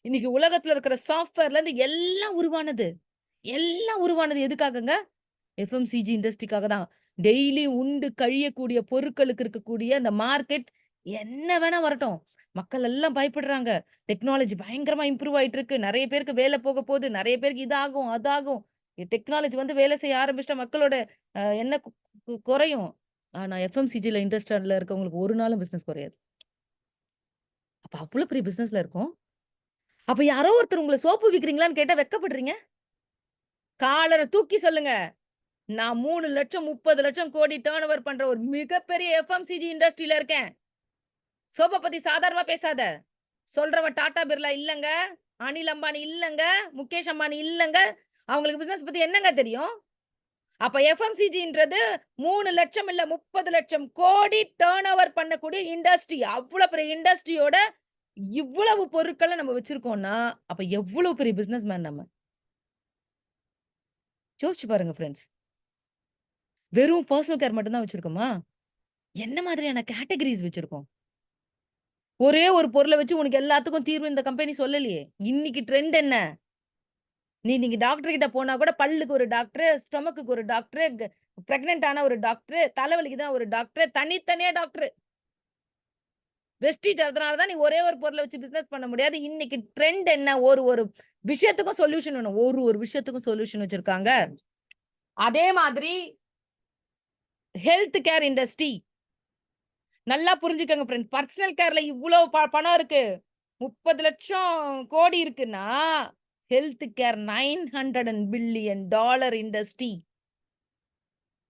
இன்னைக்கு உலகத்துல இருக்கிற சாஃப்ட்வேர்ல இருந்து எல்லாம் உருவானது எதுக்காகங்க? எஃப்எம்சிஜி இண்டஸ்ட்ரிக்காக தான். டெய்லி உண்டு கழியக்கூடிய பொருட்களுக்கு இருக்கக்கூடிய அந்த மார்க்கெட் என்ன வேணா வரட்டும். மக்கள் எல்லாம் பயப்படுறாங்க. டெக்னாலஜி பயங்கரமா இம்ப்ரூவ் ஆயிட்டு இருக்கு. நெறைய பேருக்கு வேல போக போது. நெறைய பேருக்கு இதாகும், அதாகும். டெக்னாலஜி வந்து வேலை செய்ய ஆரம்பிச்சுட்டா மக்களோட என்ன குறையும். ஆனா எஃப்எம்சிஜில இண்டஸ்ட்ரில இருக்கவங்களுக்கு ஒரு நாளும் பிசினஸ் குறையாது. அப்ப அவ்ளோ பெரிய பிசினஸ்ல இருக்கோம். அப்ப யாரோ ஒருத்தர் உங்கள சோப்பு விக்கிறீங்களான்னு கேட்டா வெட்கப்படுறீங்க? காலர தூக்கி சொல்லுங்க. நான் 3,00,000 30,00,000 கோடி டர்ன் ஓவர் பண்ற ஒரு மிகப்பெரிய எஃப்எம்சிஜி இண்டஸ்ட்ரில இருக்கேன். சோப்ப பத்தி சாதாரணமா பேசாத. சொல்றவன் டாடா பிர்லா இல்லங்க. அனில் அம்பானி இல்லங்க. முகேஷ் அம்பானி இல்லங்க. அவங்களுக்கு பிசினஸ் பத்தி என்னங்க தெரியும்? அப்ப எஃப்எம்சிஜின்றது 3,00,000 இல்ல 30,00,000 கோடி டர்ன் ஓவர் பண்ணக்கூடிய இண்டஸ்ட்ரி. அவ்ளோ பெரிய இண்டஸ்ட்ரியோட இவ்வளவு பொருட்கள நம்ம வச்சிருக்கோம்னா, அப்ப எவ்வளவு பெரிய பிசினஸ் மேன் நம்ம. யோசிச்சு பாருங்க ஃபிரெண்ட்ஸ். வெறும் பெர்சனல் கேர் மட்டும் தான் வச்சிருக்கோமா? என்ன மாதிரியான கேட்டகரீஸ் வச்சிருக்கோம்? ஒரே ஒரு பொருள வச்சு உனக்கு எல்லாத்துக்கும் தீர்வு இந்த கம்பெனி சொல்லலையே! இன்னைக்கு ட்ரெண்ட் என்ன? நீங்க டாக்டர் கிட்ட போனா கூட பல்லுக்கு ஒரு டாக்டரு, ஸ்டொமக்குக்கு ஒரு டாக்டரு, பிரெக்னன்ட் ஆன ஒரு டாக்டரு, தலைவலிக்கு தான் ஒரு டாக்டரு, தனித்தனியா டாக்டரு. வெஸ்டீஜ் அதனால தான் நீ ஒரே ஒரு பொருள வச்சு பிசினஸ் பண்ண முடியாது. இன்னைக்கு ட்ரெண்ட் என்ன? ஒரு விஷயத்துக்கும் சொல்யூஷன் வேணும். ஒரு விஷயத்துக்கும் சொல்யூஷன் வச்சிருக்காங்க. அதே மாதிரி ஹெல்த் கேர் இண்டஸ்ட்ரி. நல்லா புரிஞ்சுக்கங்க ஃபிரெண்ட்ஸ். பர்சனல் கேர்ல இவ்ளோ பணம் இருக்கு. 30,00,000 கோடி இருக்குன்னா, health care 900 billion dollar industry.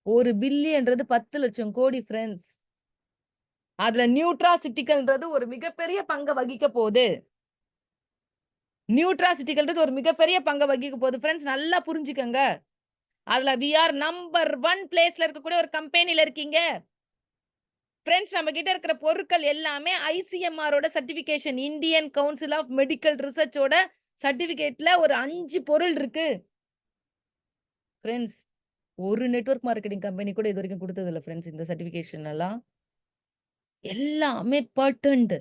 1 பில்லியன்றது 10,00,000 கோடி ஃபிரெண்ட்ஸ். அதுல நியூட்ராசிட்டிகல்ன்றது ஒரு மிகப்பெரிய பங்க வகிக்க போது. நியூட்ராசிட்டிகல்ன்றது ஒரு மிகப்பெரிய பங்க வகிக்க போது. ஃபிரெண்ட்ஸ் நல்லா புரிஞ்சுக்கங்க. அதுல வி ஆர் நம்பர் 1 பிளேஸ்ல இருக்கக்கூடிய ஒரு கம்பெனில இருக்கீங்க. ஃபிரெண்ட்ஸ் நம்ம கிட்ட இருக்கிற பொருட்கள் எல்லாமே ஐசிஎம்ஆரோட certification. Indian council of medical ரிசர்ச்சோட சர்டிஃபிகேட்ல ஒரு 5 பொருள் இருக்கு. ஃபிரெண்ட்ஸ் ஒரு நெட்வொர்க் மார்க்கெட்டிங் கம்பெனி கூட இதுவரைக்கும் குடுத்தது இல்ல ஃபிரெண்ட்ஸ் இந்த சர்டிஃபிகேஷன் எல்லாம். எல்லாமே பர்டன்ட்.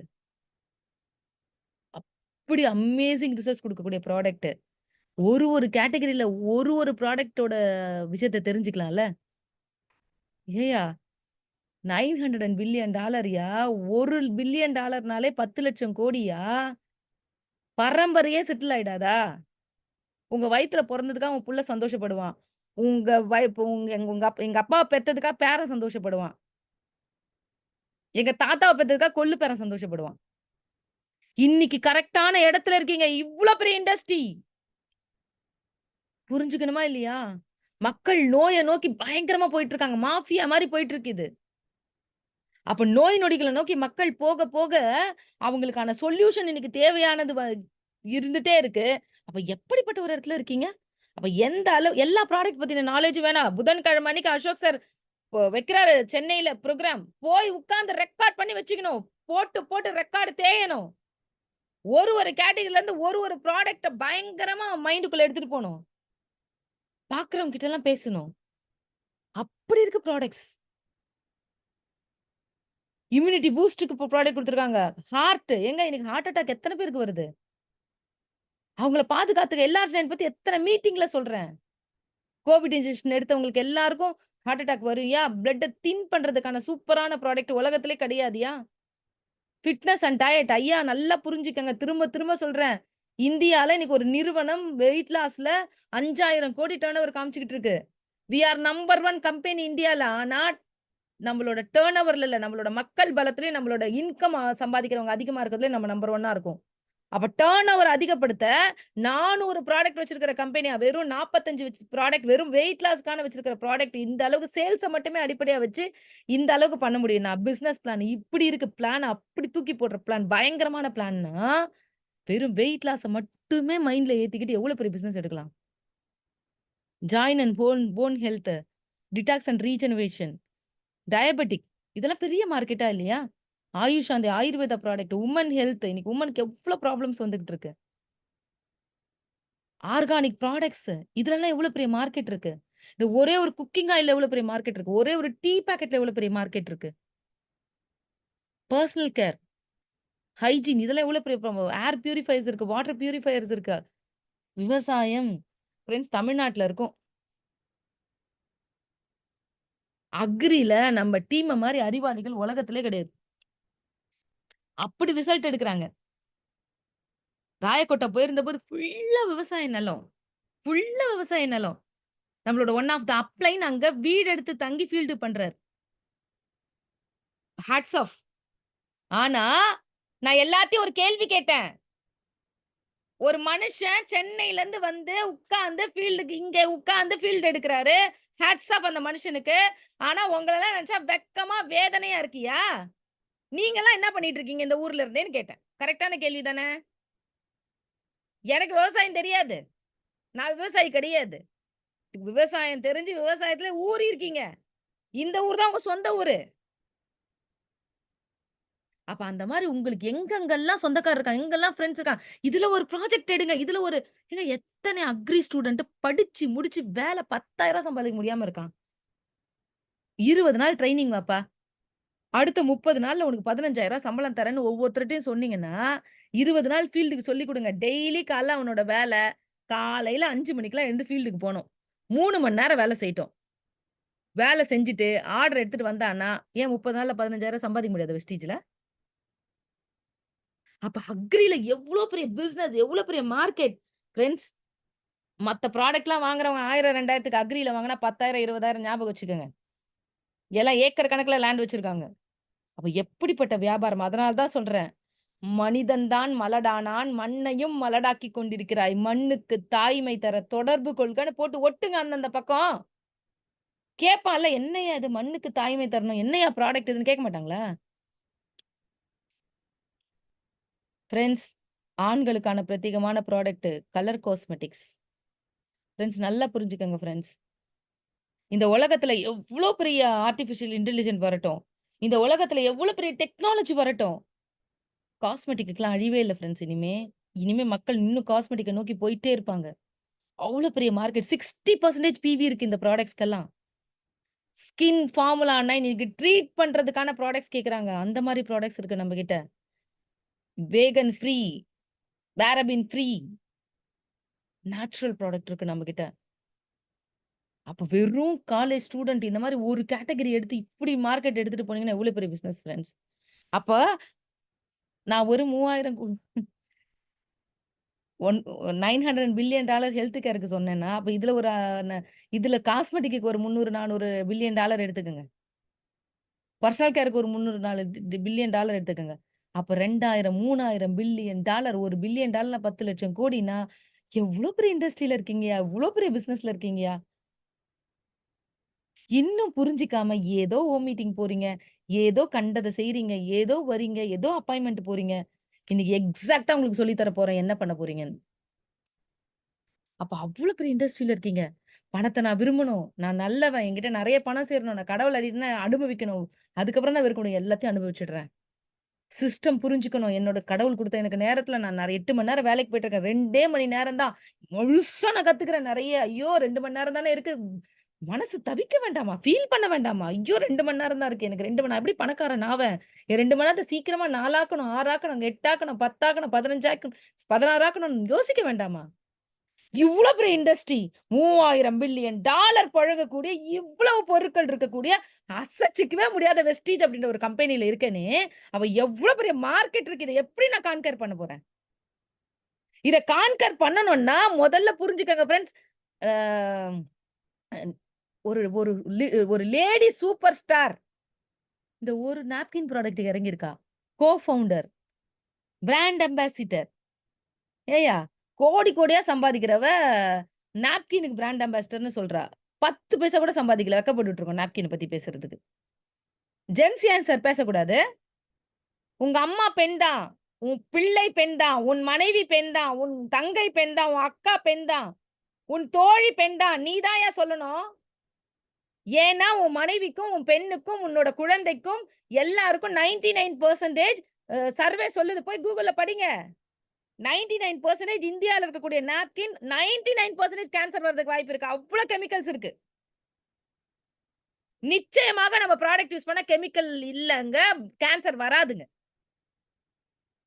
அப்படி அமேசிங் ரிசல்ட்ஸ் குடுக்கக்கூடிய ப்ராடக்ட். ஒரு கேட்டகரில ஒரு ப்ராடக்ட்டோட விஷயத்த தெரிஞ்சுக்கலாம்ல. ஏய்யா! 900 பில்லியன் டாலர்யா! $1 பில்லியன் 10,00,000 கோடியா! பரம்பரையே செட்டில் ஆயிடாதா? உங்க வயித்துல பொறந்ததுக்காக உங்க புள்ள சந்தோஷப்படுவான். உங்க இப்ப உங்க எங்க உங்க எங்க அப்பாவ பெத்ததுக்கா பேரன் சந்தோஷப்படுவான். எங்க தாத்தாவ பெத்ததுக்கா கொள்ளு பேரன் சந்தோஷப்படுவான். இன்னைக்கு கரெக்ட்டான இடத்துல இருக்கீங்க. இவ்ளோ பெரிய இண்டஸ்ட்ரி. புரிஞ்சுக்கணுமா இல்லையா? மக்கள் நோய நோக்கி பயங்கரமா போயிட்டு இருக்காங்க. மாஃபியா மாரி போயிட்டு இருக்கு இது. அப்ப நோய் நொடிகள நோக்கி மக்கள் போக, போக அவங்களுக்கான சொல்யூஷன் இன்னைக்கு தேவையானது இருந்துட்டே இருக்கு. அப்ப எப்படிப்பட்ட ஒரு இடத்துல இருக்கீங்க? அப்ப எந்த அளவு எல்லா ப்ராடக்ட் பத்தின நாலேட்ஜ் வேணாம். புதன்கிழமை அன்னைக்கு அசோக் சார் வைக்கிறாரு சென்னையில புரோகிராம். போய் உட்கார்ந்து ரெக்கார்ட் பண்ணி வச்சுக்கணும். போட்டு, போட்டு ரெக்கார்ட் தேயணும். ஒரு கேட்டகரில இருந்து ஒரு ப்ராடக்ட்ட பயங்கரமா மைண்டுக்குள்ள எடுத்துட்டு போணும். பார்க்கிறவங்க கிட்டலாம் பேசணும். அப்படி இருக்கு ப்ராடக்ட்ஸ். இம்யூனிட்டி பூஸ்ட்க்கு இப்ப ப்ராடக்ட் குடுத்துருக்காங்க. ஏங்க இன்னைக்கு ஹார்ட் அட்டாக் எத்தன பேருக்கு வருது? அவங்கள பாதுகாத்துக்க எல்ஆர்ஜினைன் பத்தி எத்தன மீட்டிங்ல சொல்றேன். கோவிட் இன்ஜெக்ஷன் எடுத்தவங்களுக்கு எல்லாருக்கும் ஹார்ட் அட்டாக் வரும்யா. பிளட்ட தின் பண்றதுக்கான சூப்பரான ப்ராடக்ட் உலகத்திலே கிடையாதுயா. Fitness and diet. ஐயா நல்லா புரிஞ்சுக்கங்க. திரும்ப திரும்ப சொல்றேன். இந்தியால இன்னைக்கு ஒரு நிறுவனம் வெயிட் லாஸ்ல 5,000 கோடி டர்ன் ஓவர் காமிச்சுக்கிட்டு இருக்கு. வி ஆர் நம்பர் 1 கம்பெனி இந்தியால. ஆனா நம்மளோட டர்ன் ஓவர்ல இல்ல. நம்மளோட மக்கள் பலத்திலயும் நம்மளோட இன்கம் சம்பாதிக்கிறவங்க அதிகமா இருக்கிறதுலயும் நம்ம நம்பர் 1 இருக்கோம். அப்ப டர்ன் ஓவர் அதிகப்படுத்த 400 ப்ராடக்ட் வச்சிருக்கிற கம்பெனியா வெறும் 45 ப்ராடக்ட் வெறும் வெயிட் லாஸ்க்கான வச்சிருக்கிற ப்ராடக்ட் இந்த அளவுக்கு சேல்ஸ மட்டுமே அடிப்படையா வச்சு இந்த அளவுக்கு பண்ண முடியும்னா, பிசினஸ் பிளான் இப்படி இருக்கு. பிளான் அப்படி தூக்கி போடுற பிளான் பயங்கரமான பிளான்னா, வெறும் வெயிட் லாஸ மட்டுமே மைண்ட்ல ஏத்திக்கிட்டு எவ்வளவு பெரிய பிசினஸ் எடுக்கலாம். Join and phone health, detox and regeneration, diabetic இதெல்லாம் பெரிய மார்க்கெட்டா இல்லையா? ஆயுஷ் அந்த ஆயுர்வேதா ப்ராடக்ட், உமன் ஹெல்த் இன்னைக்கு உமனுக்கு எவ்ளோ ப்ராப்ளம்ஸ் வந்துகிட்டு இருக்கு. ஆர்கானிக் ப்ராடக்ட்ஸ் இதுலலாம் எவ்வளவு பெரிய மார்க்கெட் இருக்கு. இந்த ஒரே ஒரு குக்கிங் ஆயில்ல எவ்வளவு பெரிய மார்க்கெட் இருக்கு. ஒரே ஒரு டீ பாக்கெட்ல எவ்வளவு பெரிய மார்க்கெட் இருக்கு. பெர்சனல் கேர், ஹைஜீன் இதெல்லாம் எவ்வளவு பெரிய ஏர் பியூரிஃபையர்ஸ் இருக்கு. வாட்டர் பியூரிஃபையர்ஸ் இருக்கு. விவசாயம் ஃபிரெண்ட்ஸ் தமிழ்நாட்டுல இருக்கோம். அக்ரில நம்ம டீம்ம மாரி அறிவாளிகள் உலகத்திலே கிடையாது. அப்படி ரிசல்ட் எடுக்குறாங்க. ராயக்கோட்டா போயிருந்தபோது ஃபுல்லா விவசாய நிலம். ஃபுல்லா விவசாய நிலம். நம்மளோட ஒன் ஆஃப் த அப்ளைன் அங்க வீடு எடுத்து தங்கி ஃபீல்டு பண்றாரு. Hats off. ஆனா, நான் எல்லாத்தையும் ஒரு கேள்வி கேட்டேன். ஒரு மனுஷன் சென்னையிலருந்து வந்து உட்கார்ந்து ஃபீல்டுக்கு இங்க உட்கார்ந்து ஃபீல்டு எடுக்குறாரு. ஹேட்ஸ் ஆஃப் அந்த மனுஷனுக்கு. ஆனா உங்களலாம் நெனச்சா வெட்கமா, வேதனையா இருக்கியா? நீங்கலாம் என்ன பண்ணிட்டு இருக்கீங்க இந்த ஊர்ல இருந்தேன்னு கேட்டேன். கரெக்ட்டான கேள்வி தானே? எனக்கு விவசாயம் தெரியாது. நான் விவசாயி கிடையாது. விவசாயம் தெரிஞ்சு விவசாயத்துல ஊறியிருக்கீங்க. இந்த ஊர் தான் உங்க சொந்த ஊரு. அப்ப அந்த மாரி உங்களுக்கு எங்கெங்கெல்லாம் சொந்தக்காரர் இருக்காங்க, எங்கெல்லாம் ஃப்ரெண்ட்ஸ் இருக்காங்க. இதுல ஒரு ப்ராஜெக்ட் எடுங்க. இதுல ஒரு ஏங்க எத்தனை அக்ரி ஸ்டூடண்ட் படிச்சு முடிச்சு வேலை 10,000 சம்பாதிக்க முடியாம இருக்கான். 20 நாள் ட்ரெய்னிங் வாப்பா. அடுத்த 30 நாள்ல உனக்கு 15,000 சம்பளம் தரேன்னு ஒவ்வொருத்தர்ட்டயும் சொன்னீங்கன்னா, 20 நாள் ஃபீல்டுக்கு சொல்லிக் குடுங்க. டெய்லி காலைல அவனோட வேலை. காலையில 5 மணிக்கெல்லாம் எழுந்து ஃபீல்டுக்கு போணும். 3 மணி நேரம் வேலை செய்யட்டும். வேலை செஞ்சுட்டு ஆர்டர் எடுத்துட்டு வந்தான்னா, ஏன் 30 நாள்ல 15,000 சம்பாதிக்க முடியாதா வெஸ்டீஜ்ல? அப்ப அக்ரில எவ்ளோ பெரிய பிசினஸ், எவ்ளோ பெரிய மார்க்கெட். ஃபிரெண்ட்ஸ் மத்த ப்ராடக்ட்லாம் வாங்குறவங்க 1000, 2000க்கு அக்ரில வாங்குனா 10,000, 20,000 ஞாபகம் வச்சுக்கங்க. எல்லாம் ஏக்கர் கணக்குல லேண்ட் வச்சிருக்காங்க. அப்ப எப்படிப்பட்ட வியாபாரம். அதனால தான் சொல்றேன். மனிதன் தான் மலடானான், மண்ணையும் மலடாக்கிக் கொண்டிருக்கிறாய். மண்ணுக்கு தாய்மை தர தொடர்பு கொள்கன்னு போட்டு ஒட்டுங்க அந்தந்த பக்கம். கேட்பான்ல, "என்னய்யா இது மண்ணுக்கு தாய்மை தரணும். என்னய்யா ப்ராடக்ட் இதுன்னு?" கேட்க மாட்டாங்களா? ஃபிரெண்ட்ஸ் ஆண்களுக்கான பிரத்யேகமான ப்ராடக்ட் கலர் காஸ்மெட்டிக்ஸ். ஃபிரெண்ட்ஸ் நல்லா புரிஞ்சுக்கங்க ஃபிரெண்ட்ஸ். இந்த உலகத்துல எவ்ளோ பெரிய ஆர்ட்டிபிஷியல் இன்டெலிஜென்ட் வரட்டும். இந்த உலகத்துல எவ்ளோ பெரிய டெக்னாலஜி வரட்டும். காஸ்மெட்டிக்குலாம் அழிவே இல்ல ஃபிரெண்ட்ஸ் இனிமே. இனிமே மக்கள் இன்னும் காஸ்மெட்டிக்க நோக்கி போயிட்டே இருப்பாங்க. அவ்ளோ பெரிய மார்க்கெட் 60% பிவி இருக்கு இந்த ப்ராடக்ட்ஸ்க்கெல்லாம். ஸ்கின் ஃபார்முலான்னா இன்னைக்கு ட்ரீட் பண்றதுக்கான ப்ராடக்ட்ஸ் கேட்கறாங்க. அந்த மாரி ப்ராடக்ட்ஸ் இருக்கு நம்மகிட்ட. Vegan free, paraben free, natural product இருக்கு நம்மகிட்ட. அப்ப வெறும் காலேஜ் ஸ்டூடண்ட் இந்த மாரி ஒரு கேட்டகரி எடுத்து இப்படி மார்க்கெட் எடுத்துட்டு போனீங்கன்னா, எவ்வளோ பெரிய பிசினஸ் ஃபிரெண்ட்ஸ். அப்ப நான் ஒரு 3000 ஒன் $900 ஹெல்த் கேருக்கு சொன்னேன்னா, அப்ப இதுல ஒரு இதுல காஸ்மெட்டிக்க்கு ஒரு 300, 400 பில்லியன் டாலர் எடுத்துக்கங்க. பர்சனல் கேருக்கு ஒரு 300, 4 பில்லியன் டாலர் எடுத்துக்கங்க. அப்ப 2000, 3000 பில்லியன் டாலர், 1 பில்லியன் டாலர்னா 10,00,000 கோடின்னா, எவ்ளோ பெரிய இண்டஸ்ட்ரியில இருக்கீங்கயா! எவ்ளோ பெரிய பிசினஸ்ல இருக்கீங்கயா! இன்னும் புரிஞ்சுக்காம ஏதோ மீட்டிங் போறீங்க, ஏதோ கண்டத செய்றீங்க, ஏதோ வரீங்க, ஏதோ அப்பாயின்ட்மென்ட் போறீங்க. இன்னைக்கு எக்ஸாக்ட்டா உங்களுக்கு சொல்லி தர போறேன் என்ன பண்ண போறீங்கன்னு. அப்ப அவ்ளோ பெரிய இண்டஸ்ட்ரியில இருக்கீங்க. பணத்த நான் விரும்பணும். நான் நல்லவன். என்கிட்ட நெறைய பணம் சேரணும். நான் கடவுள் அடின்னா அனுபவிக்கணும். அதுக்கப்புறம் தான் வெறுக்கணும். எல்லாத்தையும் அனுபவிச்சுடுறேன். சிஸ்டம் புரிஞ்சுக்கணும். என்னோட கடவுள் குடுத்த எனக்கு நேரத்துல நான் 8 மணி நேரம் வேலைக்கு போயிட்டுருக்கேன். 2 மணி நேரம் தான். முழுசா நான் கத்துக்கிறேன் நெறைய. ஐயோ! 2 மணி நேரம் தானே இருக்கு. மனசு தவிக்க வேண்டாமா? ஃபீல் பண்ண வேண்டாமா? ஐயோ! 2 மணி நேரம் தான் இருக்கு. எனக்கு 2 மணி நான் எப்படி பணக்காரன் ஆவேன்? என் 2 மணி நேரத்த சீக்கிரமா 4 ஆக்கணும், 6 ஆக்கணும், 8 ஆக்கணும், 10 ஆக்கணும், 15 ஆக்கணும், 16 ஆக்கணும்னு யோசிக்க வேண்டாமா? இவ்ளோ பெரிய இண்டஸ்ட்ரி. 3000 பில்லியன் டாலர் புழங்கக்கூடிய இவ்வளவு பொருட்கள் இருக்கக்கூடிய அசைச்சுக்கவே முடியாத வெஸ்டீஜ் அப்படின்ற ஒரு கம்பெனில இருக்கேனே, அப்ப எவ்ளோ பெரிய மார்க்கெட் இருக்கு. இத எப்படி நான் கான்கர் பண்ண போறேன்? இத கான்கர் பண்ணணும்னா முதல்ல புரிஞ்சுக்கங்க ஃபிரெண்ட்ஸ். ஆ ஒரு ஒரு லி ஒரு லேடி சூப்பர் ஸ்டார் இந்த ஒரு நாப்கின் ப்ராடக்ட் இறங்கியிருக்கா. Co founder, brand ambassador. ஏய்யா! கோடி கோடியா சம்பாதிக்கிறவ, நாப்கினுக்கு பிராண்ட் அம்பாசிடர்ன்னு சொல்றா. 10 பைசா கூட சம்பாதிக்கல. வெட்கப்பட்டுட்டு இருக்கோம் நாப்கின பத்தி பேசுறதுக்கு. ஜென்ஸ் ஏன் சார் பேசக்கூடாது? உங்க அம்மா பெண் தான். உன் பிள்ளை பெண் தான். உன் மனைவி பெண் தான். உன் தங்கை பெண் தான். உன் அக்கா பெண் தான். உன் தோழி பெண் தான். நீ தான்யா சொல்லணும். ஏன்னா, உன் மனைவிக்கும், உன் பெண்ணுக்கும், உன்னோட குழந்தைக்கும் எல்லாருக்கும் 99% சர்வே சொல்லுது. போய் Googleல படிங்க. 99% இந்தியால இருக்கக்கூடிய நாப்கின் 99% கேன்சர் வரதுக்கு வாய்ப்பு இருக்கு. அவ்ளோ கெமிக்கல்ஸ் இருக்கு. நிச்சயமாக நம்ம ப்ராடக்ட் யூஸ் பண்ணா கெமிக்கல் இல்லங்க. கேன்சர் வராதுங்க.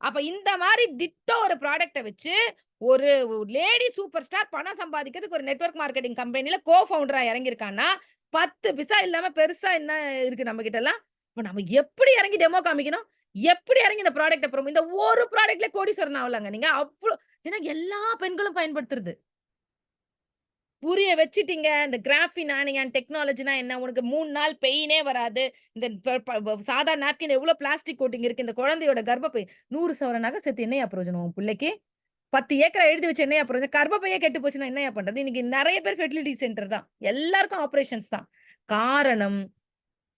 அப்ப இந்த மாரி டிட்டோ ஒரு ப்ராடக்ட்ட வச்சு, ஒரு லேடி சூப்பர் ஸ்டார் பணம் சம்பாதிக்கிறதுக்கு ஒரு நெட்வொர்க் மார்க்கெட்டிங் கம்பெனில ஃபவுண்டரா இறங்கியிருக்கான்னா, 10 பைசா இல்லாம பெருசா என்ன இருக்கு நம்மகிட்டலாம்? அப்ப நம்ம எப்படி இறங்கி டெமோ காமிக்கணும்? எப்படி இறங்கி இந்த ப்ராடக்ட்ட இந்த ஒரு ப்ராடக்ட்ல கோடீஸ்வரன் ஆவலாங்க நீங்க. ஏன்னா எல்லா பெண்களும் பயன்படுத்துறது. புரிய வச்சுட்டீங்க. இந்த கிராஃபின் ஆனியான் டெக்னாலஜினா என்ன? உனக்கு 3 நாள் பெயினே வராது. இந்த ப ப ப சாதா நாப்கின் எவ்ளோ பிளாஸ்டிக் கோட்டிங் இருக்கு. இந்த குழந்தையோட கர்ப்பப்பை 100 சவரன் நகை சேர்த்து என்னய்யா பிரயோஜனம் உன் புள்ளைக்கு? 10 ஏக்கரா எழுதி வச்சு என்னய்யா பிரயோஜனம்? கர்ப்பப்பையே கெட்டு போச்சுன்னா என்னய்யா பண்றது? இன்னைக்கு நெறைய பேர் ஃபெர்டிலிட்டி சென்டர் தான். எல்லாருக்கும் ஆப்பரேஷன்ஸ் தான். காரணம்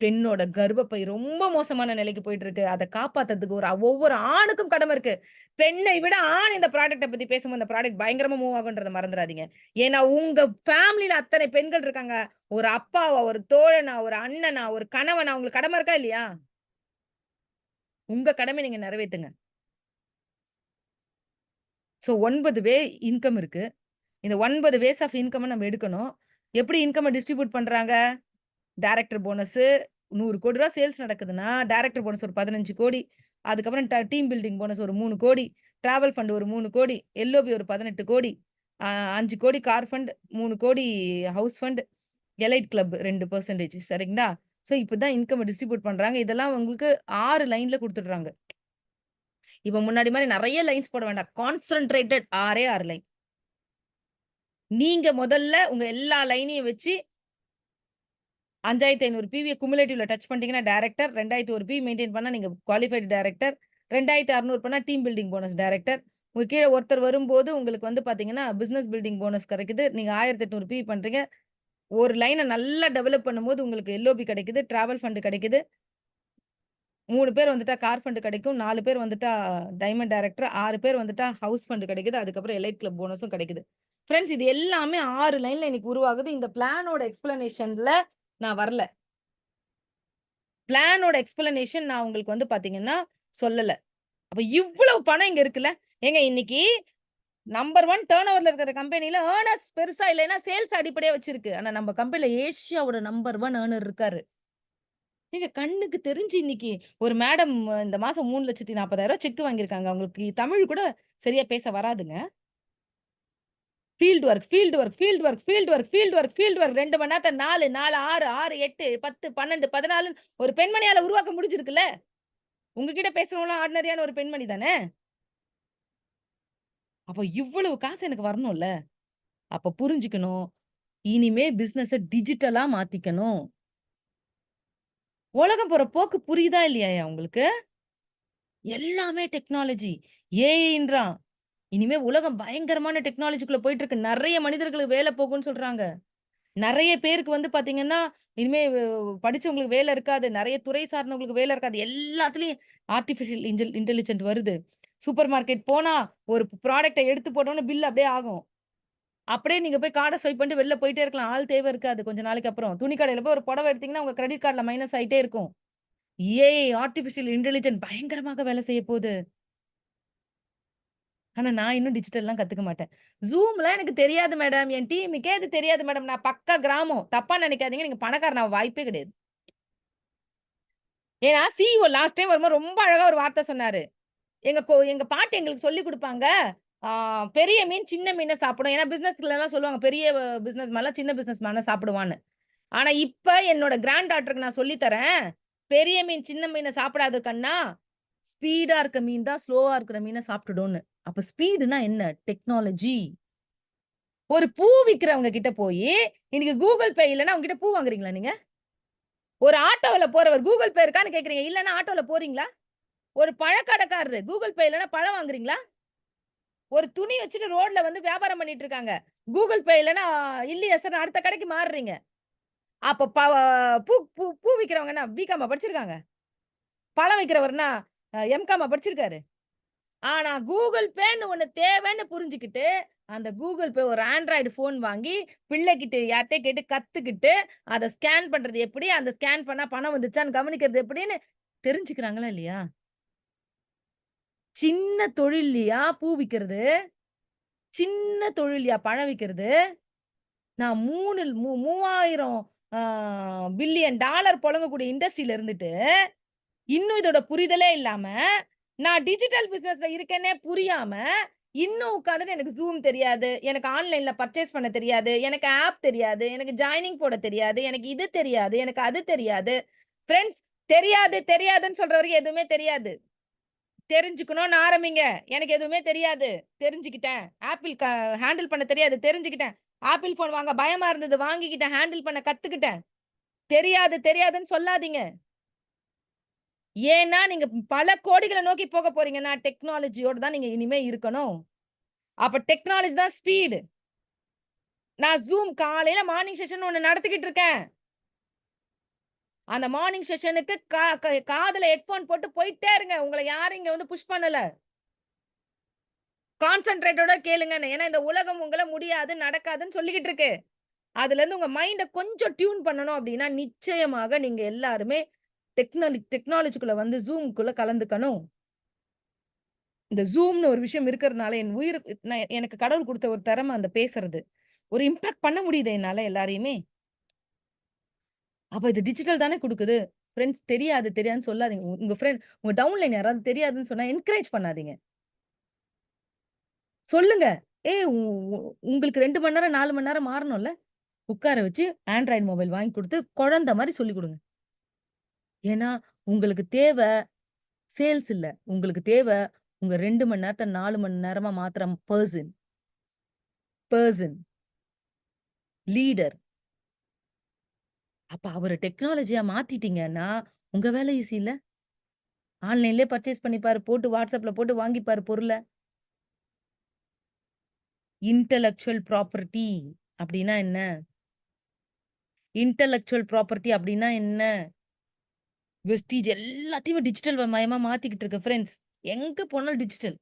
பெண்ணோட கர்ப்பப்பை ரொம்ப மோசமான நிலைக்கு போயிட்டு இருக்கு. அத காப்பாத்துறதுக்கு ஒவ்வொரு ஆணுக்கும் கடமை இருக்கு. பெண்ணை விட ஆண் இந்த ப்ராடக்ட்ட பத்தி பேசும்போது, இந்த ப்ராடக்ட் பயங்கரமா மூவ் ஆகுன்றத மறந்துறாதீங்க. ஏன்னா, உங்க ஃபேமிலில அத்தனை பெண்கள் இருக்காங்க. ஒரு அப்பாவா, ஒரு தோழனா, ஒரு அண்ணனா, ஒரு கணவனா உங்களுக்கு கடமை இருக்கா இல்லையா? உங்க கடமைய நீங்க நிறைவேத்துங்க. 9 வே இன்கம் இருக்கு. இந்த 9 வேஸ் ஆஃப் இன்கம்ம நம்ம எடுக்கணும். எப்படி இன்கம்ம டிஸ்ட்ரிபியூட் பண்றாங்க? டைரக்டர் போனஸு ரூ. 100,00,00,000 சேல்ஸ் நடக்குதுன்னா, டைரக்டர் போனஸ் ஒரு 15,00,00,000. அதுக்கப்புறம் டீம் பில்டிங் போனஸ் ஒரு 3,00,00,000. டிராவல் ஃபண்ட் ஒரு 3,00,00,000. எல்ஓபி ஒரு 18,00,00,000. அ 5,00,00,000 car fund, 3,00,00,000 house fund, elite club 2% சரிங்களா? ஸோ இப்படிதான் இன்கம் டிஸ்ட்ரிபியூட் பண்றாங்க. இதெல்லாம் உங்களுக்கு 6 லைன்ல குடுத்துடுறாங்க. இப்ப முன்னாடி மாரி நெறைய லைன்ஸ் போட வேண்டாம். Concentrated 6 line. நீங்க முதல்ல உங்க எல்லா லைனையும் வச்சு 5,500 பிவிய குமுலேட்டிவ்ல டச் பண்ணிட்டீங்கன்னா டைரக்டர். 2,001 பிவி மெயின்டெயின் பண்ணா நீங்க குவாலிஃபைட் டைரக்டர். 2,600 பண்ணா டீம் பில்டிங் போனஸ் டைரக்டர். உங்க கீழ ஒருத்தர் வரும்போது உங்களுக்கு வந்து பார்த்தீங்கன்னா, பிசினஸ் பில்டிங் போனஸ் கிடைக்குது. நீங்க 1,800 பிவி பண்றீங்க. ஒரு லைன நல்லா டெவலப் பண்ணும்போது உங்களுக்கு எல்ஓபி கிடைக்குது. டிராவல் ஃபண்ட் கிடைக்குது. 3 பேர் வந்துட்டா கார் ஃபண்ட் கிடைக்கும். 4 பேர் வந்துட்டா டைமண்ட் டைரக்டர். 6 பேர் வந்துட்டா ஹவுஸ் ஃபண்ட் கிடைக்குது. அதுக்கப்புறம் எலைட் கிளப் போனஸும் கிடைக்குது. ஃபிரெண்ட்ஸ் இது எல்லாமே 6 லைன்ல இன்னைக்கு உருவாகுது. இந்த பிளானோட எக்ஸ்ப்ளனேஷன்ல நான் வரல. பிளானோட எக்ஸ்ப்ளனேஷன் நான் உங்களுக்கு வந்து பார்த்தீங்கன்னா, சொல்லல. அப்ப இவ்வளவு பணம் இங்க இருக்குல்ல. ஏங்க இன்னைக்கு நம்பர் 1 டர்ன் ஓவர்ல இருக்கிற கம்பெனில ஏர்னர்ஸ் பெருசா இல்லைன்னா, சேல்ஸ் அடிப்படையா வச்சிருக்கு. ஆனா நம்ம கம்பெனில ஏசியாவோட நம்பர் 1 ஏர்னர் இருக்காரு. ஏங்க கண்ணுக்கு தெரிஞ்சு இன்னைக்கு ஒரு மேடம் இந்த மாசம் ரூ. 3,40,000 செக் வாங்கியிருக்காங்க. அவங்களுக்கு தமிழ் கூட சரியா பேச வராதுங்க. Field work, field work, field work, field work, field work, field work 2 மணி நேரத்துல 4, 4, 6, 6, 8, 10, 12, 14 ஒரு பெண்மணியால உருவாக்க முடிஞ்சிருக்குல்ல. உங்ககிட்ட பேசுறவங்கலாம் ஆர்டினரியான ஒரு பெண்மணி தானே! அப்ப இவ்வளவு காசு எனக்கு வரணும்ல. அப்ப புரிஞ்சுக்கணும். இனிமே பிசினஸ டிஜிட்டலா மாத்திக்கணும். உலகம் போற போக்கு புரியுதா இல்லையாயா உங்களுக்கு? எல்லாமே டெக்னாலஜி. ஏஐன்றான். இனிமே உலகம் பயங்கரமான டெக்னாலஜிக்குள்ள போயிட்டு இருக்கு. நெறைய மனிதர்களுக்கு வேல போகும்ன்னு சொல்றாங்க. நெறைய பேருக்கு வந்து பார்த்தீங்கன்னா, இனிமே படிச்சவங்களுக்கு வேல இருக்காது. நெறைய துறை சார்ந்தவங்களுக்கு வேல இருக்காது. எல்லாத்துலயும் ஆர்டிபிஷியல் இன்டெலிஜென்ட் வருது. சூப்பர் மார்க்கெட் போனா, ஒரு ப்ராடக்ட்ட எடுத்து போட்டோனே பில் அப்படியே ஆகும். அப்படியே நீங்க போய் கார்ட ஸ்வைப் பண்ணிட்டு வெளில போயிட்டே இருக்கலாம். ஆள் தேவை இருக்காது கொஞ்ச நாளைக்கு அப்புறம். துணி கடையில போய் ஒரு புடவ எடுத்தீங்கன்னா, உங்க கிரெடிட் கார்ட்ல மைனஸ் ஆயிட்டே இருக்கும். ஏஐ ஆர்டிபிஷியல் இன்டெலிஜென்ட் பயங்கரமாக வேலை செய்ய போது. ஆனா நான் இன்னும் டிஜிட்டல்லாம் கத்துக்க மாட்டேன். Zoomலாம் எனக்கு தெரியாது மேடம். என் டீமுக்கே இது தெரியாது மேடம். நான் பக்கா கிராமம். தப்பா நெனைக்காதீங்க. நீங்க பணக்காரன் ஆக வாய்ப்பே கிடையாது. ஏன்னா சிஇஓ லாஸ்ட் டைம் வரும்போது ரொம்ப அழகா ஒரு வார்த்தை சொன்னாரு. எங்க பாட்டி எங்களுக்கு சொல்லிக் குடுப்பாங்க. ஆ பெரிய மீன் சின்ன மீன சாப்பிடும். ஏன்னா பிசினஸ்லலாம் சொல்லுவாங்க. பெரிய பிசினஸ் மேன்லாம் சின்ன பிசினஸ் மேன சாப்பிடுவான்னு. ஆனா இப்ப என்னோட கிராண்ட் டாட்டருக்கு நான் சொல்லி தரேன். பெரிய மீன் சின்ன மீன சாப்பிடாது கண்ணா. ஸ்பீடா இருக்க மீன் தான் ஸ்லோவா இருக்கிற மீன சாப்பிட்டுடும்னு. அப்ப ஸ்பீடுன்னா என்ன? டெக்னாலஜி. ஒரு பூ விக்கிறவங்க கிட்ட போயி, இன்னைக்கு கூகுள் பே இல்லன்னா அவங்ககிட்ட பூ வாங்குறீங்களா நீங்க? ஒரு ஆட்டோல போறவர் கூகுள் பே இருக்கான்னு கேட்கிறீங்க. இல்லன்னா ஆட்டோல போறீங்களா? ஒரு பழக்கடைக்காரரு கூகுள் பே இல்லன்னா பழம் வாங்குறீங்களா? ஒரு துணி வச்சுட்டு ரோட்ல வந்து வியாபாரம் பண்ணிட்டு இருக்காங்க. கூகுள் பே இல்லன்னா இல்லையா சார் அடுத்த கடைக்கு மாறுறீங்க. அப்ப பூ பூ பூ விக்கிறவங்க என்ன பிகாமா படிச்சிருக்காங்க? பழம் விக்கிறவர்னா எம்காமா படிச்சிருக்காரு? ஆனா கூகுள் பேன்னு ஒண்ணு தேவைன்னு புரிஞ்சுகிட்டு, அந்த கூகுள் பே ஒரு ஆண்ட்ராய்டு ஃபோன் வாங்கி, பிள்ளைகிட்ட யார்ட்டயோ கேட்டு கத்துக்கிட்டு, அத ஸ்கேன் பண்றது எப்படி? அந்த ஸ்கேன் பண்ணா பணம் வந்துச்சான்னு கவனிக்கிறது எப்படின்னு தெரிஞ்சுக்கிறாங்களா இல்லையா? சின்ன தொழில்லையா பூ விக்கிறது? சின்ன தொழில்யா பழம் விக்கிறது? நான் 3000 ஆ பில்லியன் டாலர் புழங்கக்கூடிய இண்டஸ்ட்ரில இருந்துட்டு, இன்னும் இதோட புரிதலே இல்லாம, நான் டிஜிட்டல் பிசினஸ்ல இருக்கேன்னே புரியாம, இன்னும் உட்கார்ந்துட்டு எனக்கு Zoom தெரியாது. எனக்கு ஆன்லைன்ல பர்ச்சேஸ் பண்ண தெரியாது. எனக்கு ஆப் தெரியாது. எனக்கு ஜாயினிங் போட தெரியாது. எனக்கு இது தெரியாது. எனக்கு அது தெரியாது. ஃபிரெண்ட்ஸ் தெரியாது, தெரியாதுன்னு சொல்ற வரைக்கும் எதுவுமே தெரியாது. தெரிஞ்சுக்கணும்னு ஆரம்பிங்க. எனக்கு எதுவுமே தெரியாது. தெரிஞ்சுக்கிட்டேன். ஆப்பிள் ஹேண்டில் பண்ண தெரியாது. தெரிஞ்சுக்கிட்டேன். ஆப்பிள் ஃபோன் வாங்க பயமா இருந்தது. வாங்கிக்கிட்டேன். ஹேண்டில் பண்ண கத்துக்கிட்டேன். தெரியாது, தெரியாதுன்னு சொல்லாதீங்க. ஏன்னா, நீங்க பல கோடிகள நோக்கி போக போறீங்கன்னா, டெக்னாலஜியோட தான் நீங்க இனிமே இருக்கணும். அப்ப டெக்னாலஜி தான் ஸ்பீடு. நான் Zoom காலையில மார்னிங் செஷன் ஒண்ணு நடத்திக்கிட்டு இருக்கேன். அந்த மார்னிங் செஷனுக்கு கா க காதுல ஹெட்போன் போட்டு போயிட்டே இருங்க. உங்கள யாரும் இங்க வந்து புஷ் பண்ணல. கான்சன்ட்ரேட்டோட கேளுங்கன்னு. ஏன்னா, இந்த உலகம் உங்கள முடியாது, நடக்காதுன்னு சொல்லிக்கிட்டு இருக்கு. அதுலருந்து உங்க மைண்ட கொஞ்சம் டியூன் பண்ணணும் அப்டின்னா, நிச்சயமாக நீங்க எல்லாருமே டெக்னாலஜிக்குள்ள வந்து Zoomக்குள்ள கலந்துக்கணும். இந்த Zoomன்னு ஒரு விஷயம் இருக்கிறதுனால, என் உயிர் எனக்கு கடவுள் குடுத்த ஒரு திறம அந்த பேசுறது. ஒரு இம்பாக்ட் பண்ண முடியுது என்னால எல்லாரையுமே. அப்ப இது டிஜிட்டல் தானே குடுக்குது. ஃபிரெண்ட்ஸ் தெரியாது, தெரியாதுன்னு சொல்லாதீங்க. உங்க உங்க டவுன்லைன் யாராவது தெரியாதுன்னு சொன்னா என்கரேஜ் பண்ணாதீங்க. சொல்லுங்க. ஏய் உங்களுக்கு 2 மணி நேரம், 4 மணி நேரம் மாறணும்ல. உட்கார வச்சு ஆண்ட்ராய்டு மொபைல் வாங்கி குடுத்து, குழந்தை மாரி சொல்லிக் குடுங்க. ஏன்னா, உங்களுக்கு தேவ சேல்ஸ் இல்ல. உங்களுக்கு தேவ உங்க 2 மணி நேரத்த 4 மணி நேரமா மாத்துற பெர்சன், லீடர். அப்ப அவர டெக்னாலஜியா மாத்திட்டீங்கன்னா, உங்க வேலை ஈசி இல்ல? ஆன்லைன்லயே பர்ச்சேஸ் பண்ணிப்பாரு. போட்டு WhatsAppல போட்டு வாங்கிப்பாரு பொருள. இன்டலெக்சுவல் ப்ராப்பர்ட்டி அப்டின்னா என்ன? இன்டலெக்சுவல் ப்ராப்பர்ட்டி அப்டின்னா என்ன? வெஸ்டீஜ் எல்லாத்தையுமே டிஜிட்டல் மயமா மாத்திக்கிட்டு இருக்கு ஃபிரெண்ட்ஸ். எங்க போனாலும் டிஜிட்டல்.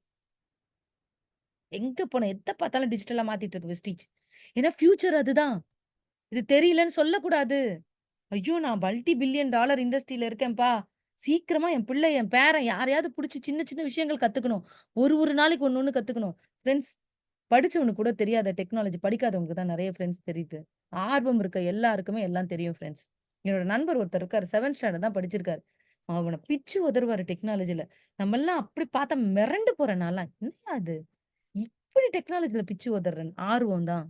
எங்க போனா எத பார்த்தாலும் டிஜிட்டலா மாத்திட்டு இருக்கு வெஸ்டீஜ். ஏன்னா ஃபியூச்சர் அதுதான். இது தெரியலன்னு சொல்லக்கூடாது. ஐயோ! நான் மல்டி பில்லியன் டாலர் இண்டஸ்ட்ரில இருக்கேன்ப்பா. சீக்கிரமா என் பிள்ளை, என் பேரன் யாரையாவது புடிச்சு சின்ன சின்ன விஷயங்கள் கத்துக்கணும். ஒரு நாளைக்கு ஒண்ணு ஒண்ணு கத்துக்கணும். ஃபிரெண்ட்ஸ் படிச்சவனுக்கு கூட தெரியாத டெக்னாலஜி படிக்காதவங்களுக்கு தான் நெறைய ஃபிரெண்ட்ஸ் தெரியுது. ஆர்வம் இருக்க எல்லாருக்குமே எல்லாம் தெரியும் ஃபிரெண்ட்ஸ். என்னோட நண்பர் ஒருத்தர் இருக்காரு. 7த் ஸ்டாண்டர்ட் தான் படிச்சிருக்காரு. அவன பிச்சு உதறுவாரு டெக்னாலஜில. நம்மல்லாம் அப்படி பார்த்தா மிரண்டு போறேன் நான்லாம். என்னய்யா இது? இப்படி டெக்னாலஜில பிச்சு உதர்றேன்னு. ஆர்வம் தான்.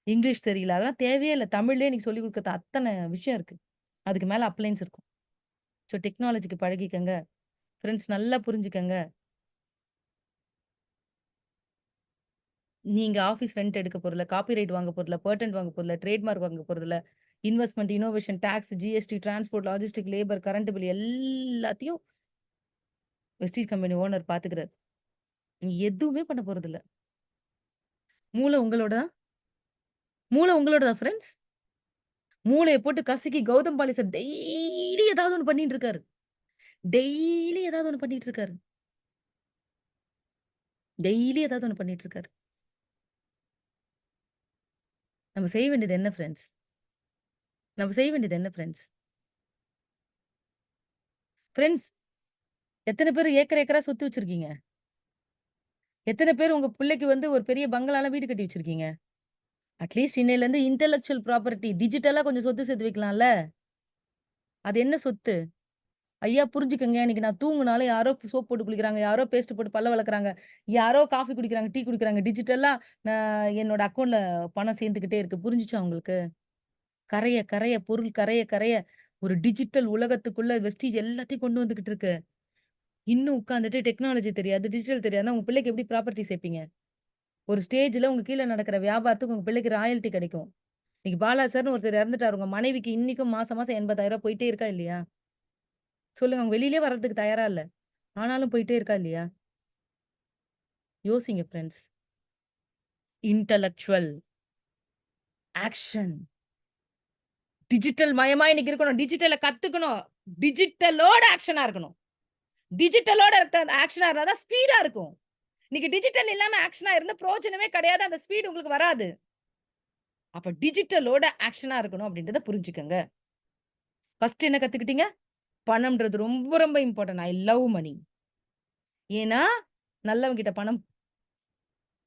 இங்கிலீஷ் தெரியல. அதெல்லாம் தேவையே இல்ல. தமிழ்லயே இன்னைக்கு சொல்லிக் குடுக்குறது அத்தன விஷயம் இருக்கு. அதுக்கு மேல அப்ளையன்ஸ் இருக்கும். ஸோ டெக்னாலஜிக்கு பழகிக்கங்க. ஃபிரெண்ட்ஸ் நல்லா புரிஞ்சுக்கங்க. நீங்க ஆஃபீஸ் ரெண்ட் எடுக்க போறதில்ல, காப்பிரைட் வாங்க போறதில்ல, பேட்டன்ட் வாங்க போறதில்ல, ட்ரேட் மார்க் வாங்க போறதில்ல. Investment, innovation, tax, GST, transport, logistic, labour, current bill எல்லாத்தையும் வெஸ்டீஜ் கம்பெனி ஓனர் பாத்துக்கிறாரு. நீங்க எதுவுமே பண்ண போறதில்ல. மூளை உங்களோட தான். மூளை உங்களோட தான் ஃபிரெண்ட்ஸ். மூளைய போட்டு கசக்கி கௌதம் பாலிசர் டெய்லி ஏதாவது ஒண்ணு பண்ணிட்டு இருக்காரு. டெய்லி ஏதாவது ஒண்ணு பண்ணிட்டு இருக்காரு. டெய்லி ஏதாவது ஒண்ணு பண்ணிட்டு இருக்காரு. நம்ம செய்ய வேண்டியது என்ன ஃபிரெண்ட்ஸ்? நம்ம செய்ய வேண்டியது என்ன ஃபிரெண்ட்ஸ்? ஃபிரெண்ட்ஸ் எத்தன பேர் ஏக்கர் ஏக்கரா சொத்து வச்சிருக்கீங்க? எத்தன பேர் உங்க பிள்ளைக்கு வந்து ஒரு பெரிய பங்களால வீடு கட்டி வச்சிருக்கீங்க? அட்லீஸ்ட் இன்னையிலருந்து இன்டெலக்சுவல் ப்ராப்பர்ட்டி டிஜிட்டலா கொஞ்சம் சொத்து சேர்த்து வைக்கலாம்ல? அது என்ன சொத்து? ஐயா புரிஞ்சுக்கங்க. இன்னைக்கு நான் தூங்குனாலும் யாரோ சோப் போட்டு குளிக்கிறாங்க. யாரோ பேஸ்ட் போட்டு பல்ல வெளக்குறாங்க. யாரோ காஃபி குடிக்கிறாங்க, டீ குடிக்கிறாங்க. டிஜிட்டலா நான் என்னோட அக்கவுண்ட்ல பணம் சேர்ந்துகிட்டே இருக்கு. புரிஞ்சுச்சா உங்களுக்கு? கரைய கரைய பொருள் கரைய கரைய ஒரு டிஜிட்டல் உலகத்துக்குள்ள வெஸ்டீஜ் எல்லாத்தையும் கொண்டு வந்துகிட்டு இருக்கு. இன்னும் உட்கார்ந்துட்டு டெக்னாலஜி தெரியாது, டிஜிட்டல் தெரியாதுன்னா உங்க பிள்ளைக்கு எப்படி ப்ராப்பர்ட்டி சேர்ப்பீங்க? ஒரு ஸ்டேஜ்ல உங்க கீழ நடக்கிற வியாபாரத்துக்கு உங்க பிள்ளைக்கு ராயல்டி கிடைக்கும். இன்னைக்கு பாலா சார்ன்னு ஒருத்தர் இறந்துட்டாரு. உங்க மனைவிக்கு இன்னிக்கும் மாசம் மாசம் ரூ. 80,000 போயிட்டே இருக்கா இல்லையா? சொல்லுங்க. அவங்க வெளியிலயே வர்றதுக்கு தயாரா இல்ல. ஆனாலும் போயிட்டே இருக்கா இல்லையா? யோசிங்க ஃபிரெண்ட்ஸ். இன்டலக்சுவல், ஆக்ஷன், டிஜிட்டல் மயமா இன்னைக்கு இருக்கணும். டிஜிட்டல கத்துக்கணும். டிஜிட்டலோட ஆக்ஷனா இருக்கணும். டிஜிட்டலோட இருக்க ஆக்ஷனா இருந்தா தான் ஸ்பீடா இருக்கும். இன்னைக்கு டிஜிட்டல் இல்லாம ஆக்ஷனா இருந்தா பிரயோஜனமே கிடையாது. அந்த ஸ்பீட் உங்களுக்கு வராது. அப்ப டிஜிட்டலோட ஆக்ஷனா இருக்கணும் அப்படின்றத புரிஞ்சுக்கங்க. ஃபர்ஸ்ட் என்ன கத்துக்கிட்டீங்க? பணம்ன்றது ரொம்ப ரொம்ப இம்பார்ட்டன்ட். I love money. ஏன்னா, நல்லவங்க கிட்ட பணம்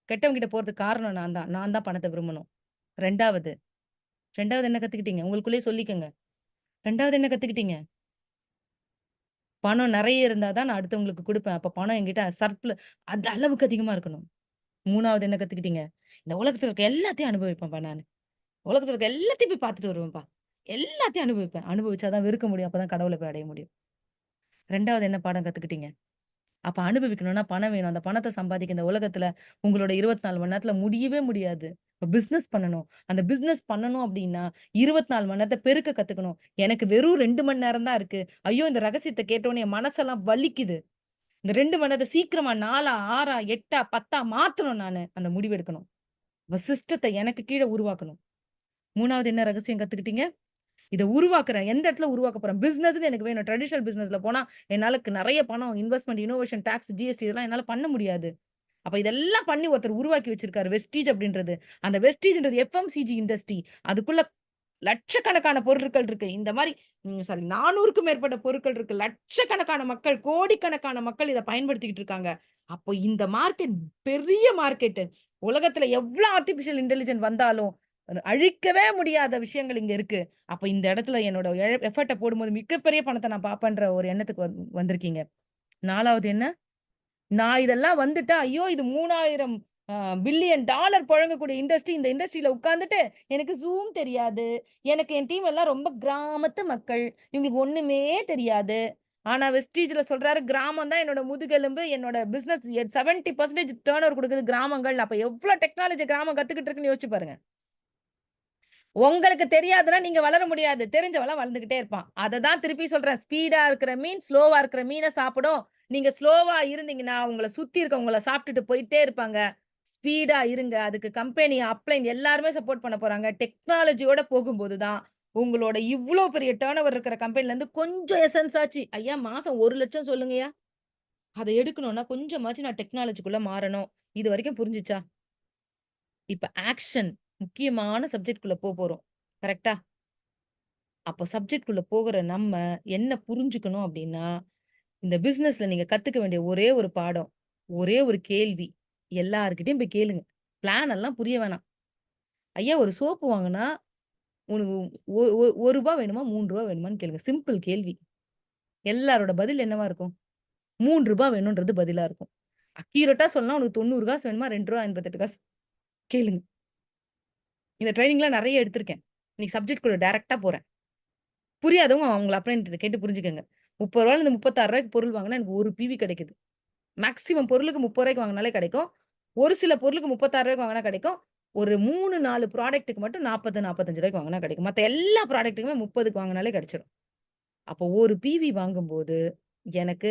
கெட்டவங்க கிட்ட போறதுக்கு காரணம் நான் தான். நான் தான் பணத்த விரும்பணும். 2வது 2வது என்ன கத்துக்கிட்டீங்க? உங்களுக்குள்ளயே சொல்லிக்கங்க. 2வது என்ன கத்துக்கிட்டீங்க? பணம் நெறைய இருந்தா தான் நான் அடுத்தவங்களுக்கு குடுப்பேன். அப்ப பணம் என்கிட்ட அது அளவுக்கு அதிகமா இருக்கணும். 3வது என்ன கத்துக்கிட்டீங்க? இந்த உலகத்துல இருக்க எல்லாத்தையும் அனுபவிப்பேன்ப்பா நானு. உலகத்துல இருக்க எல்லாத்தையும் போய் பார்த்துட்டு வருவேன்ப்பா. எல்லாத்தையும் அனுபவிப்பேன். அனுபவிச்சா தான் வெறுக்க முடியும். அப்பதான் கடவுள போய் அடைய முடியும். 2வது என்ன பாடம் கத்துக்கிட்டீங்க? அப்ப அனுபவிக்கணும்னா பணம் வேணும். அந்த பணத்த சம்பாதிக்க இந்த உலகத்துல உங்களோட 24 மணி நேரத்துல முடியவே முடியாது. இப்ப பிசினஸ் பண்ணணும். அந்த பிசினஸ் பண்ணணும் அப்டின்னா, 24 மணி நேரத்த பெருக்க கத்துக்கணும். எனக்கு வெறும் 2 மணி நேரம் தான் இருக்கு. ஐயோ! இந்த ரகசியத்த கேட்டோனே என் மனசெல்லாம் வலிக்குது. இந்த 2 மணி நேரத்த சீக்கிரமா 4ஆ, 6ஆ, 8ஆ, 10ஆ மாத்தணும் நானு. அந்த முடிவு எடுக்கணும். அப்ப சிஸ்டத்த எனக்கு கீழ உருவாக்கணும். 3வது என்ன ரகசியம் கத்துக்கிட்டீங்க? இத உருவாக்குறேன். எந்த இடத்துல உருவாக்க போறேன்? பிசினஸ்ன்னு எனக்கு வேணும். ட்ரடிஷனல் பிசினஸ்ல போனா என்னால நெறைய பணம், இன்வெஸ்ட்மென்ட், இன்னோவேஷன், டாக்ஸ், ஜிஎஸ்டி இதெல்லாம் என்னால பண்ண முடியாது. அப்ப இதெல்லாம் பண்ணி ஒருத்தர் உருவாக்கி வச்சிருக்காரு. வெஸ்டீஜ் அப்படின்றது. அந்த வெஸ்டீஜ்ன்றது எஃப்எம்சிஜி இண்டஸ்ட்ரி. அதுக்குள்ள லட்சக்கணக்கான பொருட்கள் இருக்கு. இந்த மாரி சாரி 400க்கும் மேற்பட்ட பொருட்கள் இருக்கு. லட்சக்கணக்கான மக்கள், கோடிக்கணக்கான மக்கள் இத பயன்படுத்திக்கிட்டு இருக்காங்க. அப்போ இந்த மார்க்கெட் பெரிய மார்க்கெட்டு. உலகத்துல எவ்ளோ ஆர்டிபிஷியல் இன்டெலிஜென்ட் வந்தாலும், அழிக்கவே முடியாத விஷயங்கள் இங்க இருக்கு. அப்ப இந்த இடத்துல என்னோட எஃபோர்ட்ட போடும்போது மிகப்பெரிய பணத்த நான் பாப்பேன்ற ஒரு எண்ணத்துக்கு வந்திருக்கீங்க. 4வது என்ன? நான் இதெல்லாம் வந்துட்டா, ஐயோ! இது 3000 பில்லியன் டாலர் புழங்கக்கூடிய இண்டஸ்ட்ரி. இந்த இண்டஸ்ட்ரியில உட்கார்ந்துட்டு, எனக்கு Zoom தெரியாது. எனக்கு என் டீம் எல்லாம் ரொம்ப கிராமத்து மக்கள். இவங்களுக்கு ஒண்ணுமே தெரியாது. ஆனா வெஸ்டீஜ்ல சொல்றாரு, கிராமம் தான் என்னோட முதுகெலும்பு. என்னோட பிசினஸ் 70% டர்ன் ஓவர் குடுக்குது கிராமங்கள். அப்ப எவ்ளோ டெக்னாலஜி கிராமம் கத்துக்கிட்டு இருக்குன்னு யோசிச்சு பாருங்க. உங்களுக்கு தெரியாதுன்னா, நீங்க வளர முடியாது. தெரிஞ்சவன்லாம் வளர்ந்துகிட்டே இருப்பான். அததான் திருப்பி சொல்றேன். ஸ்பீடா இருக்கிற மீன், ஸ்லோவா இருக்கிற மீன சாப்பிடும். நீங்க ஸ்லோவா இருந்தீங்கன்னா, உங்கள சுத்தி இருக்கவங்கள சாப்பிட்டுட்டு போயிட்டே இருப்பாங்க. ஸ்பீடா இருங்க. அதுக்கு கம்பெனி, அப்ளைன் எல்லாருமே சப்போர்ட் பண்ண போறாங்க. டெக்னாலஜியோட போகும்போது தான், உங்களோட இவ்ளோ பெரிய டர்ன் ஓவர் இருக்கிற கம்பெனிலருந்து கொஞ்சம் எசன்ஸ் ஆச்சு. ஐயா மாசம் 1,00,000 சொல்லுங்கய்யா. அத எடுக்கணும்னா கொஞ்சமாச்சும் நான் டெக்னாலஜிக்குள்ள மாறணும். இதுவரைக்கும் புரிஞ்சுச்சா? இப்ப ஆக்ஷன் முக்கியமான சப்ஜெக்ட்குள்ள போறோம். கரெக்ட்டா? அப்ப சப்ஜெக்ட்குள்ள போகுற நம்ம என்ன புரிஞ்சுக்கணும் அப்டின்னா, இந்த பிசினஸ்ல நீங்க கத்துக்க வேண்டிய ஒரே ஒரு பாடம், ஒரே ஒரு கேள்வி. எல்லார்கிட்டயும் போய் கேளுங்க. பிளான் எல்லாம் புரிய வேணாம். ஐயா ஒரு சோப்பு வாங்குனா, உனக்கு ஒ ஒ ரூ. 1 வேணுமா? ரூ. 3 வேணுமான்னு கேளுங்க. சிம்பிள் கேள்வி. எல்லாரோட பதில் என்னவா இருக்கும்? ரூ. 3 வேணும்ன்றது பதிலா இருக்கும். அக்யூரேட்டா சொல்லணும்னா உனக்கு 90 காசு வேணுமா? ரூ. 2.88 கேளுங்க. இந்த ட்ரெய்னிங்லாம் நெறைய எடுத்திருக்கேன். இன்னைக்கு சப்ஜெக்ட்குள்ள டைரக்ட்டா போறேன். புரியாதவங்க அவங்கள அப்ளைன்ட்ட கேட்டு புரிஞ்சுக்கங்க. ரூ. 30லேருந்து ரூ. 36க்கு பொருள் வாங்குனா எனக்கு 1 பிவி கிடைக்குது. மேக்ஸிமம் பொருளுக்கு ரூ. 30 வாங்குனாலே கிடைக்கும். ஒரு சில பொருளுக்கு ரூ. 36க்கு வாங்குனா கிடைக்கும். ஒரு 3, 4 ப்ராடக்ட்க்கு மட்டும் ரூ. 40, ரூ. 45க்கு வாங்குனா கிடைக்கும். மத்த எல்லா ப்ராடக்ட்டுக்குமே 30க்கு வாங்குனாலே கிடைச்சிரும். அப்போ ஒரு பிவி வாங்கும்போது எனக்கு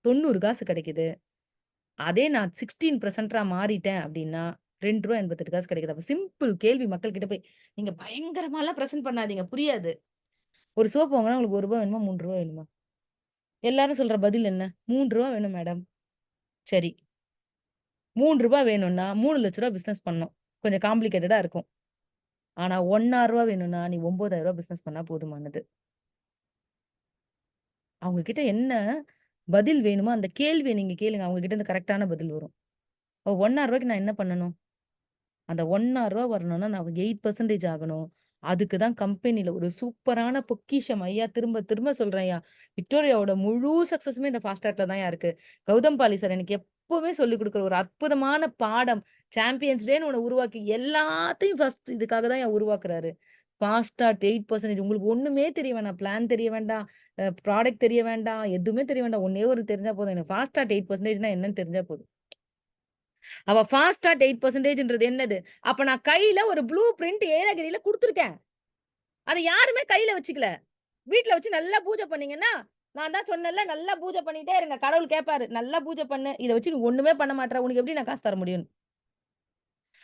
90 காசு கிடைக்குது. அதே நான் 16% மாறிட்டேன் அப்டின்னா, ரூ. 2.88 கிடைக்குது. அப்ப சிம்பிள் கேள்வி மக்கள் கிட்ட போய், நீங்க பயங்கரமாலாம் பிரசன்ட் பண்ணாதீங்க. புரியாது. ஒரு சோப்பு வாங்குனா உங்களுக்கு ரூ. 1 வேணுமா? ரூ. 3 வேணுமா? எல்லாரும் சொல்ற பதில் என்ன? ரூ. 3 வேணும் மேடம். சரி. ரூ. 3 வேணும்னா, ரூ. 3,00,000 பிசினஸ் பண்ணணும். கொஞ்சம் காம்ப்ளிகேட்டடா இருக்கும். ஆனா, ரூ. 1,000 வேணும்னா, நீ ரூ. 9,000 பிசினஸ் பண்ணா போதுமானது. அவங்க கிட்ட என்ன பதில் வேணுமோ, அந்த கேள்விய நீங்க கேளுங்க. அவங்க கிட்ட இருந்து கரெக்ட்டான பதில் வரும். அப்ப ரூ. 1,000க்கு நான் என்ன பண்ணணும்? அந்த ரூ. 1,000 வரணும்னா, நான் 8% ஆகணும். அதுக்கு தான் கம்பெனில ஒரு சூப்பரான பொக்கிஷம் ஐயா திரும்ப திரும்ப சொல்றேன்யா. விக்டோரியாவோட முழு சக்சஸுமே இந்த ஃபாஸ்ட் ட்ராக்ல தான்யா இருக்கு. கௌதம் பாலி சார் எனக்கு எப்பவுமே சொல்லிக் குடுக்குற ஒரு அற்புதமான பாடம். சாம்பியன்ஸ் டேன்னு ஒண்ணு உருவாக்கி எல்லாத்தையும் ஃபர்ஸ்ட் இதுக்காக தான்யா உருவாக்குறாரு. ஃபாஸ்ட் ஸ்டார்ட் 8% உங்களுக்கு ஒண்ணுமே தெரிய வேணாம். பிளான் தெரிய வேண்டாம். ப்ராடக்ட் தெரிய வேண்டாம். எதுவுமே தெரிய வேண்டாம். ஒண்ணே ஒரு தெரிஞ்சா போதும். எனக்கு ஃபாஸ்ட் ஸ்டார்ட் 8%னா என்னன்னு தெரிஞ்சா போதும். அவ ஃபாஸ்ட் ஸ்டார்ட் 8%ன்றது என்னது? அப்ப நான் கையில ஒரு ப்ளூ பிரிண்ட் ஏலகிரில குடுத்துருக்கேன். அத யாருமே கையில வச்சுக்கல. வீட்ல வச்சு நல்லா பூஜை பண்ணீங்கன்னா, நான் தான் சொன்னேன்ல, நல்லா பூஜை பண்ணிட்டே இருங்க. கடவுள் கேட்பாரு. நல்லா பூஜை பண்ணு. இத வச்சு நீ ஒண்ணுமே பண்ண மாட்ற. உனக்கு எப்படி நான் காசு தர முடியும்ன்னு.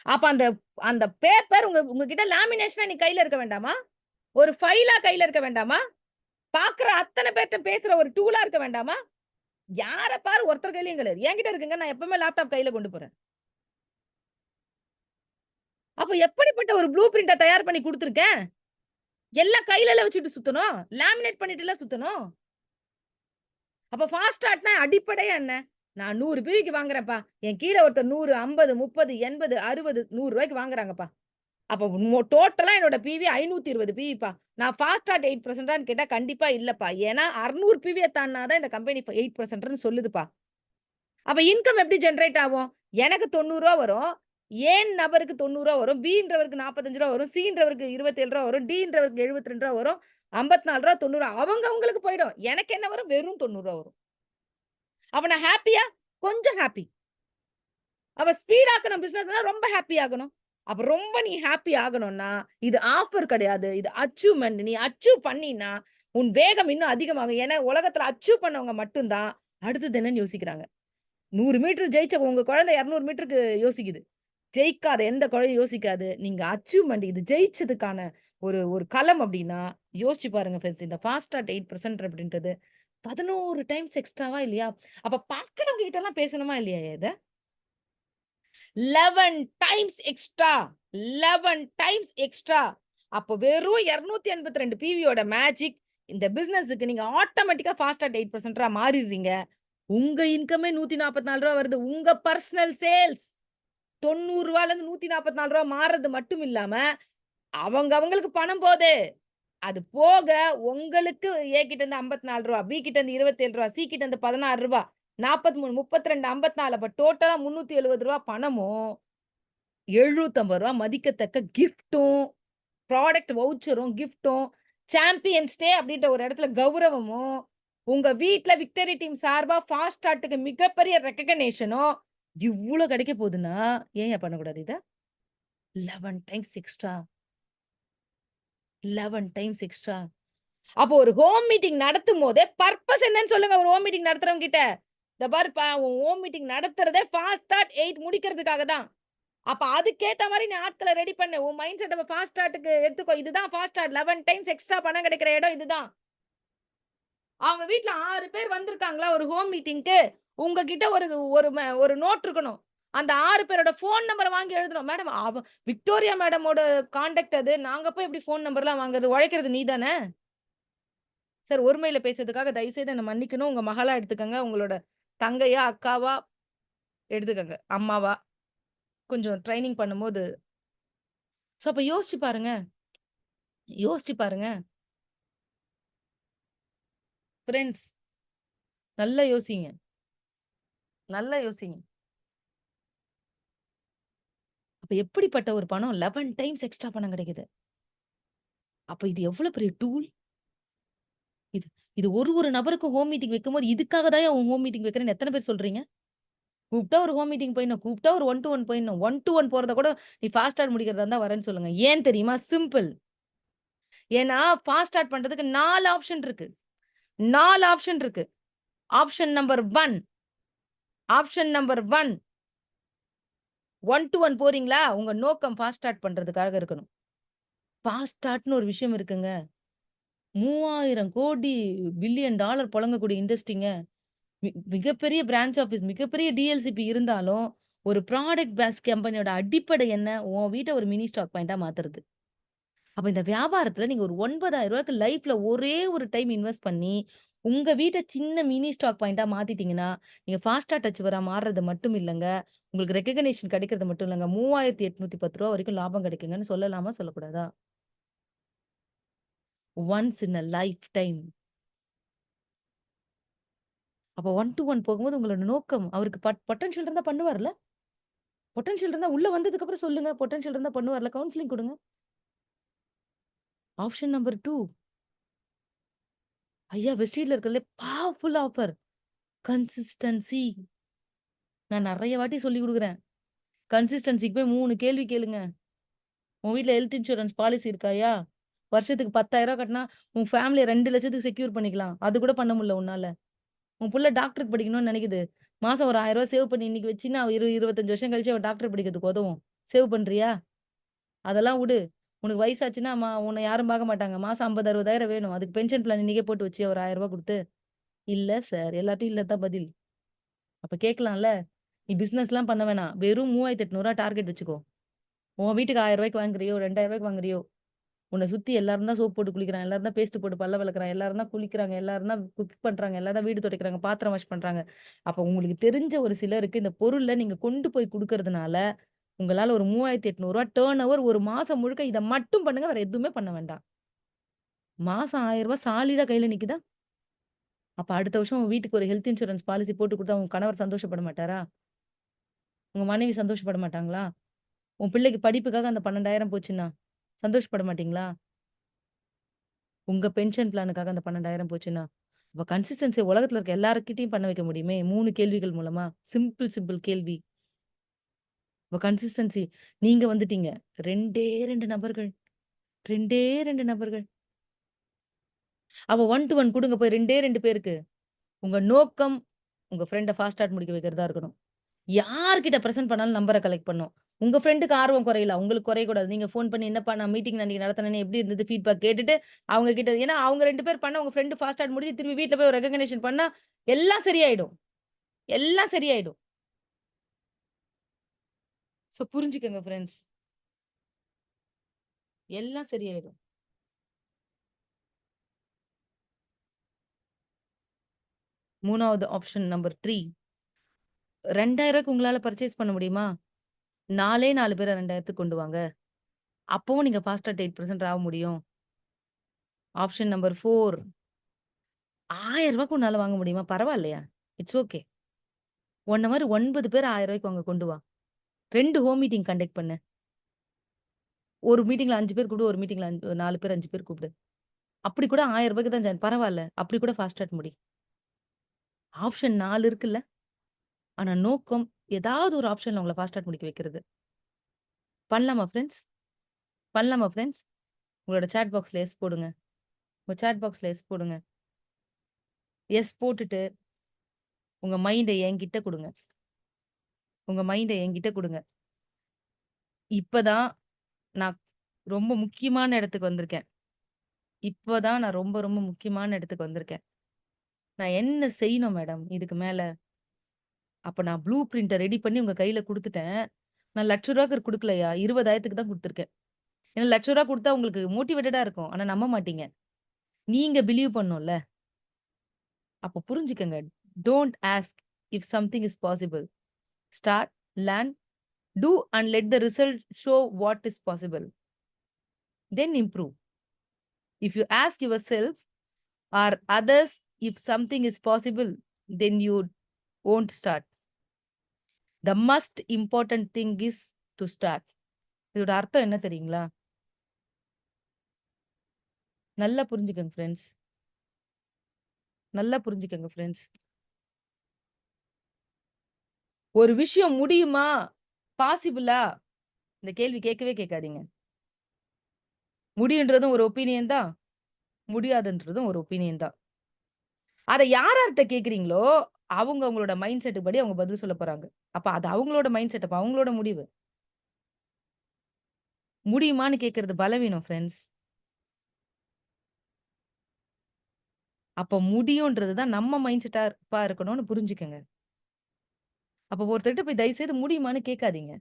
அப்ப அந்த அந்த பேப்பர் உங்ககிட்ட லேமினேஷனா நீ கையில இருக்க வேண்டாமா? ஒரு ஃபைலா கையில இருக்க வேண்டாமா? பார்க்குற அத்தன பேர்ட்ட பேசுற ஒரு டூலா இருக்க வேண்டாமா? யார பாரு ஒருத்தர் கையிலயும் கிடையாது. என்கிட்ட இருக்குங்க. நான் எப்பவுமே லேப்டாப் கையில கொண்டு போறேன். அப்ப எப்படிப்பட்ட ஒரு ப்ளூ பிரிண்ட்ட தயார் பண்ணி குடுத்துருக்கேன்? எல்லாம் கையிலல வச்சுட்டு சுத்தணும். லாமினேட் பண்ணிட்டுல சுத்தணும். அப்ப ஃபாஸ்ட் ஸ்டார்ட்னா அடிப்படையா என்ன? நான் 100 பிவிக்கு வாங்குறேன்ப்பா. என் கீழ ஒருத்தர் 100, 50, 30, 80, 60, ரூ. 100க்கு வாங்குறாங்கப்பா. அப்ப டோட்டலா என்னோட பிவி 520 பிவிப்பா. நான் ஃபாஸ்ட் ஸ்டார்ட் 8%ன்னு கேட்டா கண்டிப்பா இல்லப்பா. ஏன்னா 600 பிவிய தாண்டுனா தான் இந்த கம்பெனி 8%ன்னு சொல்லுதுப்பா. அப்ப இன்கம் எப்படி ஜெனரேட் ஆகும்? எனக்கு ரூ. 90 வரும். ஏன் நபருக்கு ரூ. 90 வரும். பின்றவருக்கு ரூ. 45 வரும். சின்றவருக்கு ரூ. 27 வரும். டின்றவருக்கு ரூ. 72 வரும். ரூ. 54 90 அவங்க அவங்களுக்கு போயிடும். எனக்கு என்ன வரும்? வெறும் ரூ. 90 வரும். அப்ப நான் ஹேப்பியா? கொஞ்சம் ஹேப்பி. அப்ப ஸ்பீட் ஆக்கணும் பிசினஸ்னா ரொம்ப ஹேப்பி ஆகணும். அப்ப ரொம்ப நீ ஹேப்பி ஆகணும்னா, இது ஆஃபர் கிடையாது. இது அச்சீவ்மென்ட். நீ அச்சீவ் பண்ணீன்னா, உன் வேகம் இன்னும் அதிகமாகும். ஏன்னா உலகத்துல அச்சீவ் பண்ணவங்க மட்டும் தான் அடுத்தது என்னன்னு யோசிக்கிறாங்க. 100 மீட்டர் ஜெயிச்ச உங்க குழந்தை 200 மீட்டருக்கு யோசிக்குது. ஜெயிக்காத எந்த குழந்தையும் யோசிக்காது. நீங்க அச்சீவ்மென்ட் இது ஜெயிச்சதுக்கான ஒரு ஒரு களம் அப்டின்னா, யோசிச்சு பாருங்க ஃபிரெண்ட்ஸ். இந்த ஃபாஸ்ட் ஸ்டார்ட் 8% அப்படின்றது 11 டைம்ஸ் எக்ஸ்ட்ராவா இல்லையா? அப்ப பார்க்கிறவங்க கிட்டலாம் பேசணுமா இல்லையா இத? 11 டைம்ஸ் எக்ஸ்ட்ரா 11 டைம்ஸ் எக்ஸ்ட்ரா. அப்போ வெறும் 282 பிவியோட மேஜிக் இந்த பிசினஸ்க்கு நீங்க ஆட்டோமேட்டிக்கா ஃபாஸ்ட் ஸ்டார்ட் 8% மாறிடுறீங்க. உங்க இன்கமே ரூ. 144 வருது. உங்க பெர்சனல் சேல்ஸ் ரூ. 90லேருந்து ரூ. 144 மாறுறது மட்டும் இல்லாம, அவங்களுக்கு பணம் போது. அது போக உங்களுக்கு ஏ கிட்ட இருந்து ரூ. 54, பி கிட்ட இருந்து ரூ. 27, சி கிட்ட இருந்து ரூ. 16, 43, 32, 54 அப்ப டோட்டலா ரூ. 370 பணமும், ரூ. 750 மதிக்கத்தக்க கிஃப்ட்டும், ப்ராடக்ட் வவுச்சரும், கிஃப்ட்டும், சாம்பியன்ஸ் டே அப்படின்ற ஒரு இடத்துல கௌரவமும், உங்க வீட்ல விக்டரி டீம் சார்பா ஃபாஸ்ட் ஸ்டார்ட்க்கு மிகப்பெரிய ரெகக்னேஷனும், இவ்ளோ கிடைக்க போதுன்னா, ஏன்யா பண்ணக்கூடாது இத? 11 டைம்ஸ் எக்ஸ்ட்ரா 11 டைம்ஸ் எக்ஸ்ட்ரா. அப்போ ஒரு ஹோம் மீட்டிங் நடத்தும்போதே பர்ப்பஸ் என்னன்னு சொல்லுங்க ஒரு ஹோம் மீட்டிங் நடத்துறவங்க கிட்ட. "இந்த பாருப்பா உன் ஹோம் மீட்டிங் நடத்துறதே ஃபாஸ்ட் ஸ்டார்ட் 8 முடிக்கிறதுக்காக தான். அப்ப அதுக்கேத்த மாரி நீ ஆட்கள ரெடி பண்ணு. உன் மைண்ட் செட்ட ஃபாஸ்ட் ஸ்டார்ட்க்கு எடுத்துக்கோ. இதுதான் ஃபாஸ்ட் ஸ்டார்ட் 11 டைம்ஸ் எக்ஸ்ட்ரா பணம் கிடைக்கிற இடம் இதுதான்." அவங்க வீட்ல 6 பேர் வந்திருக்காங்களா ஒரு ஹோம் மீட்டிங்க்கு. உங்ககிட்ட ஒரு ஒரு ஒரு நோட் இருக்கணும். அந்த 6 பேரோட ஃபோன் நம்பர வாங்கி எழுதணும். மேடம் விக்டோரியா மேடமோட கான்டாக்ட் அது. நாங்க போய் எப்படி ஃபோன் நம்பர்லாம் வாங்குறது? உழைக்கிறது நீ தானே! சார் ஒருமையில பேசுறதுக்காக தயவு செய்து என்ன மன்னிக்கணும். உங்க மகளா எடுத்துக்கங்க. உங்களோட தங்கையா, அக்காவா எடுத்துக்கங்க. அம்மாவா. கொஞ்சம் ட்ரெய்னிங் பண்ணும்போது அப்ப யோசிச்சு பாருங்க. யோசிச்சு பாருங்க. ஃபிரெண்ட்ஸ் நல்லா யோசிங்க. நல்லா யோசிங்க. அப்ப எப்படிப்பட்ட ஒரு பணம் 11 டைம்ஸ் எக்ஸ்ட்ரா பணம் கிடைக்குது. அப்ப இது எவ்வளவு பெரிய டூல்? இது இது ஒரு ஒரு நபருக்கும் ஹோம் மீட்டிங் வைக்கும்போது, இதுக்காக தான்யா உன் ஹோம் மீட்டிங் வைக்கிறேன்னு எத்தன பேர் சொல்றீங்க? கூப்பிட்டா ஒரு ஹோம் மீட்டிங் போயிடணும். கூப்பிட்டா ஒரு 1 டூ 1 போயிடணும். 1 டூ 1 போறத கூட நீ ஃபாஸ்ட் ஸ்டார்ட் முடிக்கிறதா இருந்தா வரேன்னு சொல்லுங்க. ஏன் தெரியுமா? சிம்பிள். ஏன்னா, ஃபாஸ்ட் ஸ்டார்ட் பண்றதுக்கு 4 ஆப்ஷன் இருக்கு. 4 ஆப்ஷன் இருக்கு. Option number 1 option number 1 to 1 போறீங்களா? உங்க நோக்கம் ஃபாஸ்ட் ஸ்டார்ட் பண்றதுக்காக இருக்கணும். ஃபாஸ்ட் ஸ்டார்ட்ன்னு ஒரு விஷயம் இருக்குங்க. 3000 கோடி பில்லியன் டாலர் புழங்கக்கூடிய இண்டஸ்ட்ரிங்க. மிகப்பெரிய பிரான்ச் ஆஃபீஸ், மிகப்பெரிய டிஎல்சிபி இருந்தாலும், ஒரு ப்ராடக்ட் பேஸ் கம்பெனியோட அடிப்படை என்ன? உன் வீட்ட ஒரு மினி ஸ்டாக் பாயிண்டா மாத்துறது. அப்ப இந்த வியாபாரத்துல நீங்க ஒரு ரூ. 9,000க்கு லைஃப்ல ஒரே ஒரு டைம் இன்வெஸ்ட் பண்ணி, உங்க வீட்ட சின்ன மினி ஸ்டாக் பாயிண்டா மாத்திட்டீங்கன்னா, நீங்க ஃபாஸ்டா டச்சவரா மாறுறது மட்டும் இல்லங்க. உங்களுக்கு ரெகக்னிஷன் கிடைக்கிறது மட்டும் இல்லங்க. ரூ. 3,810 வரைக்கும் லாபம் கிடைக்குங்கன்னு சொல்லலாமா? சொல்லக்கூடாதா? Once in a life time. அப்ப 1 டூ 1 போகும்போது உங்களோட நோக்கம் அவருக்கு பொட்டன்ஷியல் இருந்தா பண்ணுவார்ல? பொட்டன்ஷியல் இருந்தா உள்ள வந்ததுக்கு அப்புறம் சொல்லுங்க. பொட்டன்ஷியல் இருந்தா பண்ணுவார்ல. கவுன்சிலிங் குடுங்க. ஆப்ஷன் நம்பர் 2 ஐயா வெஸ்டீஜ்ல இருக்கிறதுலே பவர்ஃபுல் ஆஃபர். கன்சிஸ்டன்சி. நான் நெறைய வாட்டி சொல்லிக் குடுக்குறேன். கன்சிஸ்டன்சிக்கு போய் 3 கேள்வி கேளுங்க. உன் வீட்ல ஹெல்த் இன்சூரன்ஸ் பாலிசி இருக்காயா? வருஷத்துக்கு ரூ. 10,000 கட்டினா, உன் ஃபேமிலிய 2,00,000க்கு செக்யூர் பண்ணிக்கலாம். அது கூட பண்ண முடியல உன்னால. உன் புள்ள டாக்டருக்கு படிக்கணும்னு நெனைக்குது. மாசம் ஒரு ரூ. 1000 சேவ் பண்ணி இன்னைக்கு வச்சின்னா, 25 வருஷம் கழிச்சு அவ டாக்டர் படிக்கிறதுக்கு உதவும். சேவ் பண்றியா? அதெல்லாம் உடு. உனக்கு வயசாச்சுன்னா, உன்ன யாரும் பார்க்க மாட்டாங்க. மாசம் 50, 60,000 வேணும். அதுக்கு பென்ஷன் பிளான் இன்னைக்கே போட்டு வச்சியா ஒரு ரூ. 1000 குடுத்து? இல்ல சார். எல்லார்ட்டயும் இல்ல தான் பதில். அப்ப கேட்கலாம்ல. நீ பிசினஸ்லாம் பண்ண வேணாம். வெறும் ரூ. 3,800 டார்கெட் வச்சுக்கோ. உன் வீட்டுக்கு ரூ. 1000 வாங்குறியோ, ரூ. 2,000 வாங்குறியோ, உன்ன சுத்தி எல்லாரும் தான் சோப் போட்டு குளிக்கிறாங்க. எல்லாரும் தான் பேஸ்ட் போட்டு பல்ல வெளக்குறாங்க. எல்லாரும் தான் குளிக்கிறாங்க. எல்லாரும் தான் குக் பண்றாங்க. எல்லாரும் தான் வீடு துடைக்கிறாங்க. பாத்திரம் வாஷ் பண்றாங்க. அப்ப உங்களுக்கு தெரிஞ்ச ஒரு சிலருக்கு இந்த பொருள நீங்க கொண்டு போய் குடுக்கறதுனால, உங்களால ஒரு ரூ. 3,800 டர்ன் ஓவர் ஒரு மாசம் முழுக்க இத மட்டும் பண்ணுங்க. வேற எதுவுமே பண்ண வேண்டாம். மாசம் ரூ. 1000 சாலிடா கையில நிக்குதா? அப்ப அடுத்த வருஷம் உங்க வீட்டுக்கு ஒரு ஹெல்த் இன்சூரன்ஸ் பாலிசி போட்டு குடுத்தா உங்க கணவர் சந்தோஷப்பட மாட்டாரா? உங்க மனைவி சந்தோஷப்பட மாட்டாங்களா? உன் பிள்ளைக்கு படிப்புக்காக அந்த 12,000 போச்சுன்னா, சந்தோஷப்பட மாட்டீங்களா? உங்க பென்ஷன் பிளானுக்காக அந்த 12,000 போச்சுன்னா, அப்ப கன்சிஸ்டன்சி உலகத்துல இருக்க எல்லார்கிட்டயும் பண்ண வைக்க முடியுமே! 3 கேள்விகள் மூலமா. சிம்பிள், சிம்பிள் கேள்வி. அப்ப கன்சிஸ்டன்சி நீங்க வந்துட்டீங்க. 2டே 2 நபர்கள். 2டே 2 நபர்கள். அப்ப 1 டூ 1 குடுங்க போய் 2டே 2 பேருக்கு. உங்க நோக்கம், உங்க ஃப்ரெண்ட ஃபாஸ்ட் ஸ்டார்ட் முடிக்க வைக்கிறதா இருக்கணும். யார்கிட்ட பிரசன்ட் பண்ணாலும் நம்பர கலெக்ட் பண்ணும். உங்க ஃப்ரெண்டுக்கு ஆர்வம் குறையலாம். உங்களுக்கு குறையக்கூடாது. நீங்க ஃபோன் பண்ணி, "என்னப்பா நான் மீட்டிங் அன்னைக்கு நடத்துனேனே எப்படி இருந்தது?" ஃபீட்பேக் கேட்டுட்டு, அவங்க கிட்ட ஏன்னா அவங்க 2 பேர் பண்ணா உங்க ஃப்ரெண்ட் ஃபாஸ்ட் ஸ்டார்ட் முடிச்சு திரும்பி வீட்ல போய் ஒரு ரெகக்னிஷன் பண்ணா, எல்லாம் சரியாயிடும். எல்லாம் சரியாயிடும். சோ புரிஞ்சுக்கங்க ஃபிரெண்ட்ஸ். எல்லாம் சரியாயிடும். 3வது ஆப்ஷன் நம்பர் 3 ரூ. 2,000க்கு உங்களால பர்ச்சேஸ் பண்ண முடியுமா? 4 பேர 2,000க்கு கொண்டு வாங்க. அப்பவும் நீங்க ஃபாஸ்ட்டா 8% ஆக முடியும். ஆப்ஷன் நம்பர் 4 ரூ. 1000க்கு உன்னால வாங்க முடியுமா? பரவால்லையா? It's okay. உன்ன மாரி 9 பேர ரூ. 1000க்கு வாங்க கொண்டு வா. 2 ஹோம் மீட்டிங் கண்டக்ட் பண்ணு. ஒரு மீட்டிங்ல 5 பேர் கூப்பிடு, ஒரு மீட்டிங்ல 4 பேர் 5 பேர் கூப்பிடு. அப்படி கூட ரூ. 1000க்கு தான் பரவால்ல. அப்படி கூட ஃபாஸ்ட் ஸ்டார்ட் முடி. ஆப்ஷன் 4 இருக்குல்ல. ஆனா நோக்கம் ஏதாவது ஒரு ஆப்ஷன்ல உங்கள ஃபாஸ்ட் ஸ்டார்ட் முடிக்க வைக்கிறது. பண்ணலாமா ஃபிரெண்ட்ஸ்? பண்ணலாமா ஃபிரெண்ட்ஸ்? உங்களோட சாட் பாக்ஸ்ல எஸ் போடுங்க. உங்க சாட் பாக்ஸ்ல எஸ் போடுங்க. எஸ் போட்டுட்டு உங்க மைண்ட என்கிட்ட குடுங்க. உங்க மைண்ட என்கிட்ட குடுங்க. இப்ப தான் நான் ரொம்ப முக்கியமான இடத்துக்கு வந்திருக்கேன். இப்ப தான் நான் ரொம்ப, ரொம்ப முக்கியமான இடத்துக்கு வந்திருக்கேன். நான் என்ன செய்யணும் மேடம் இதுக்கு மேல? அப்ப நான் ப்ளூ பிரிண்ட்ட ரெடி பண்ணி உங்க கையில குடுத்துட்டேன். நான் ரூ. 1,00,000க்கு குடுக்கலையா? 20,000க்கு தான் குடுத்துருக்கேன். ஏன்னா ரூ. 1,00,000 குடுத்தா உங்களுக்கு மோட்டிவேட்டடா இருக்கும். ஆனா நம்ப மாட்டீங்க. நீங்க பிலீவ் பண்ணணும்ல. அப்ப புரிஞ்சுக்கங்க. Don't ask if something is possible. Start, learn, do and let the result show what is possible. Then improve. If you ask yourself or others if something is possible, then you won't start. The most important thing is to start. இதோட அர்த்தம் என்ன தெரியுங்களா? நல்லா புரிஞ்சுக்கங்க friends. நல்லா புரிஞ்சுக்கங்க friends. ஒரு விஷயம் முடியுமா? பாசிபிளா? இந்த கேள்வி கேட்கவே கேட்காதீங்க. முடியுன்றதும் ஒரு ஒப்பீனியன் தான். முடியாதுன்றதும் ஒரு ஒப்பீனியன் தான். அத யார்ட்ட கேட்கிறீங்களோ, அவங்க அவங்களோட மைண்ட் செட் படி அவங்க பதில் சொல்லப் போறாங்க. அப்ப அது அவங்களோட மைண்ட் செட். அப்ப அவங்களோட முடிவு. முடியுமான்னு கேட்கிறது பலவீனம் ஃபிரெண்ட்ஸ். அப்ப முடியும்ன்றது தான் நம்ம மைண்ட் செட்டா இருக்கணும்னு புரிஞ்சுக்கங்க. அப்ப ஒருத்தர்ட்ட போய் தயவு செய்து முடியுமான்னு கேட்காதீங்க.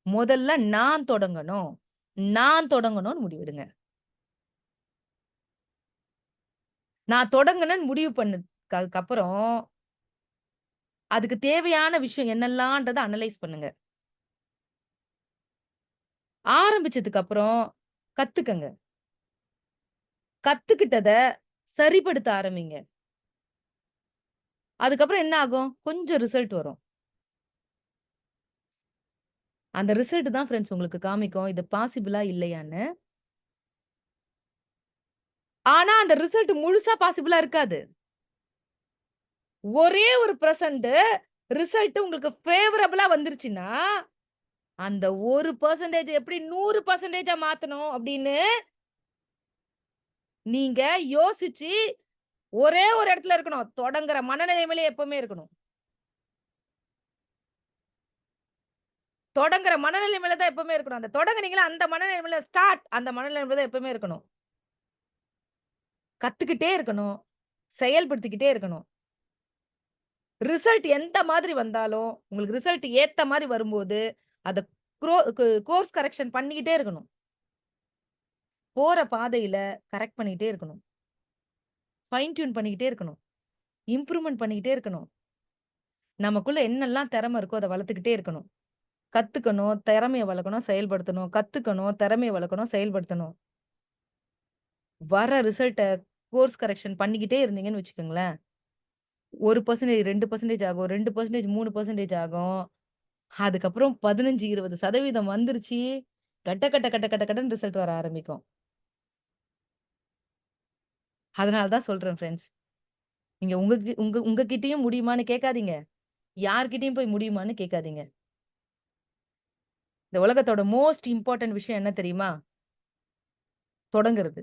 முதல்ல நான் தொடங்கணும்னு முடிவெடுங்க. நான் தொடங்குனேன்னு முடிவு பண்ணதுக்கு அப்புறம், அதுக்கு தேவையான விஷயம் என்னலான்றத அனலைஸ் பண்ணுங்க. ஆரம்பிச்சதுக்கு அப்புறம் கத்துக்கங்க. கத்துக்கிட்டத சரிப்படுத்த ஆரம்பிங்க. அதுக்கப்புறம் என்ன ஆகும்? கொஞ்சம் ரிசல்ட் வரும். அந்த ரிசல்ட் தான் ஃபிரெண்ட்ஸ் உங்களுக்கு காமிக்கும். இது பாசிபிளா இல்லையான்னு. ஆனா அந்த ரிசல்ட் முழுசா பாசிபிளா இருக்காது. ஒரே ஒரு பெர்சன்ட் ரிசல்ட் உங்களுக்கு ஃபேவரபிளா வந்துருச்சுன்னா, அந்த 1% எப்படி 100% மாத்தணும் அப்படின்னு நீங்க யோசிச்சு ஒரே ஒரு இடத்துல இருக்கணும். தொடங்குற மனநிலைமையிலே எப்பவுமே இருக்கணும். தொடங்குற மனநிலைமையில தான் எப்பவுமே இருக்கணும். அந்த தொடங்குனீங்களா அந்த மனநிலைமையில ஸ்டார்ட் அந்த மனநிலைமையில தான் எப்பவுமே இருக்கணும். கத்துக்கிட்டே இருக்கணும். செயல்படுத்திக்கிட்டே இருக்கணும். ரிசல்ட் எந்த மாதிரி வந்தாலும், உங்களுக்கு ரிசல்ட் ஏத்த மாரி வரும்போது, அத குரோ கு கோர்ஸ் கரெக்ஷன் பண்ணிக்கிட்டே இருக்கணும். போற பாதையில கரெக்ட் பண்ணிக்கிட்டே இருக்கணும். ஃபைன் டியூன் பண்ணிக்கிட்டே இருக்கணும். இம்ப்ரூவ்மென்ட் பண்ணிக்கிட்டே இருக்கணும். நமக்குள்ள என்னெல்லாம் திறமை இருக்கோ, அத வளர்த்துக்கிட்டே இருக்கணும். கத்துக்கணும், திறமைய வளர்க்கணும், செயல்படுத்தணும். கத்துக்கணும், திறமைய வளர்க்கணும், செயல்படுத்தணும். வர ரிசல்ட்ட கோர்ஸ் கரெக்ஷன் பண்ணிக்கிட்டே இருந்தீங்கன்னு வச்சுக்கங்களேன், 1% 2% ஆகும். 2% 3% ஆகும். அதுக்கப்புறம் 15, 20% வந்துருச்சு. கட கட கட கட கடன்னு ரிசல்ட் வர ஆரம்பிக்கும். அதனால தான் சொல்றேன் ஃபிரெண்ட்ஸ். நீங்க உங்ககிட்டயும் முடியுமான்னு கேட்காதீங்க. யார்கிட்டயும் போய் முடியுமான்னு கேட்காதீங்க. இந்த உலகத்தோட மோஸ்ட் இம்பார்ட்டன்ட் விஷயம் என்ன தெரியுமா? தொடங்குறது.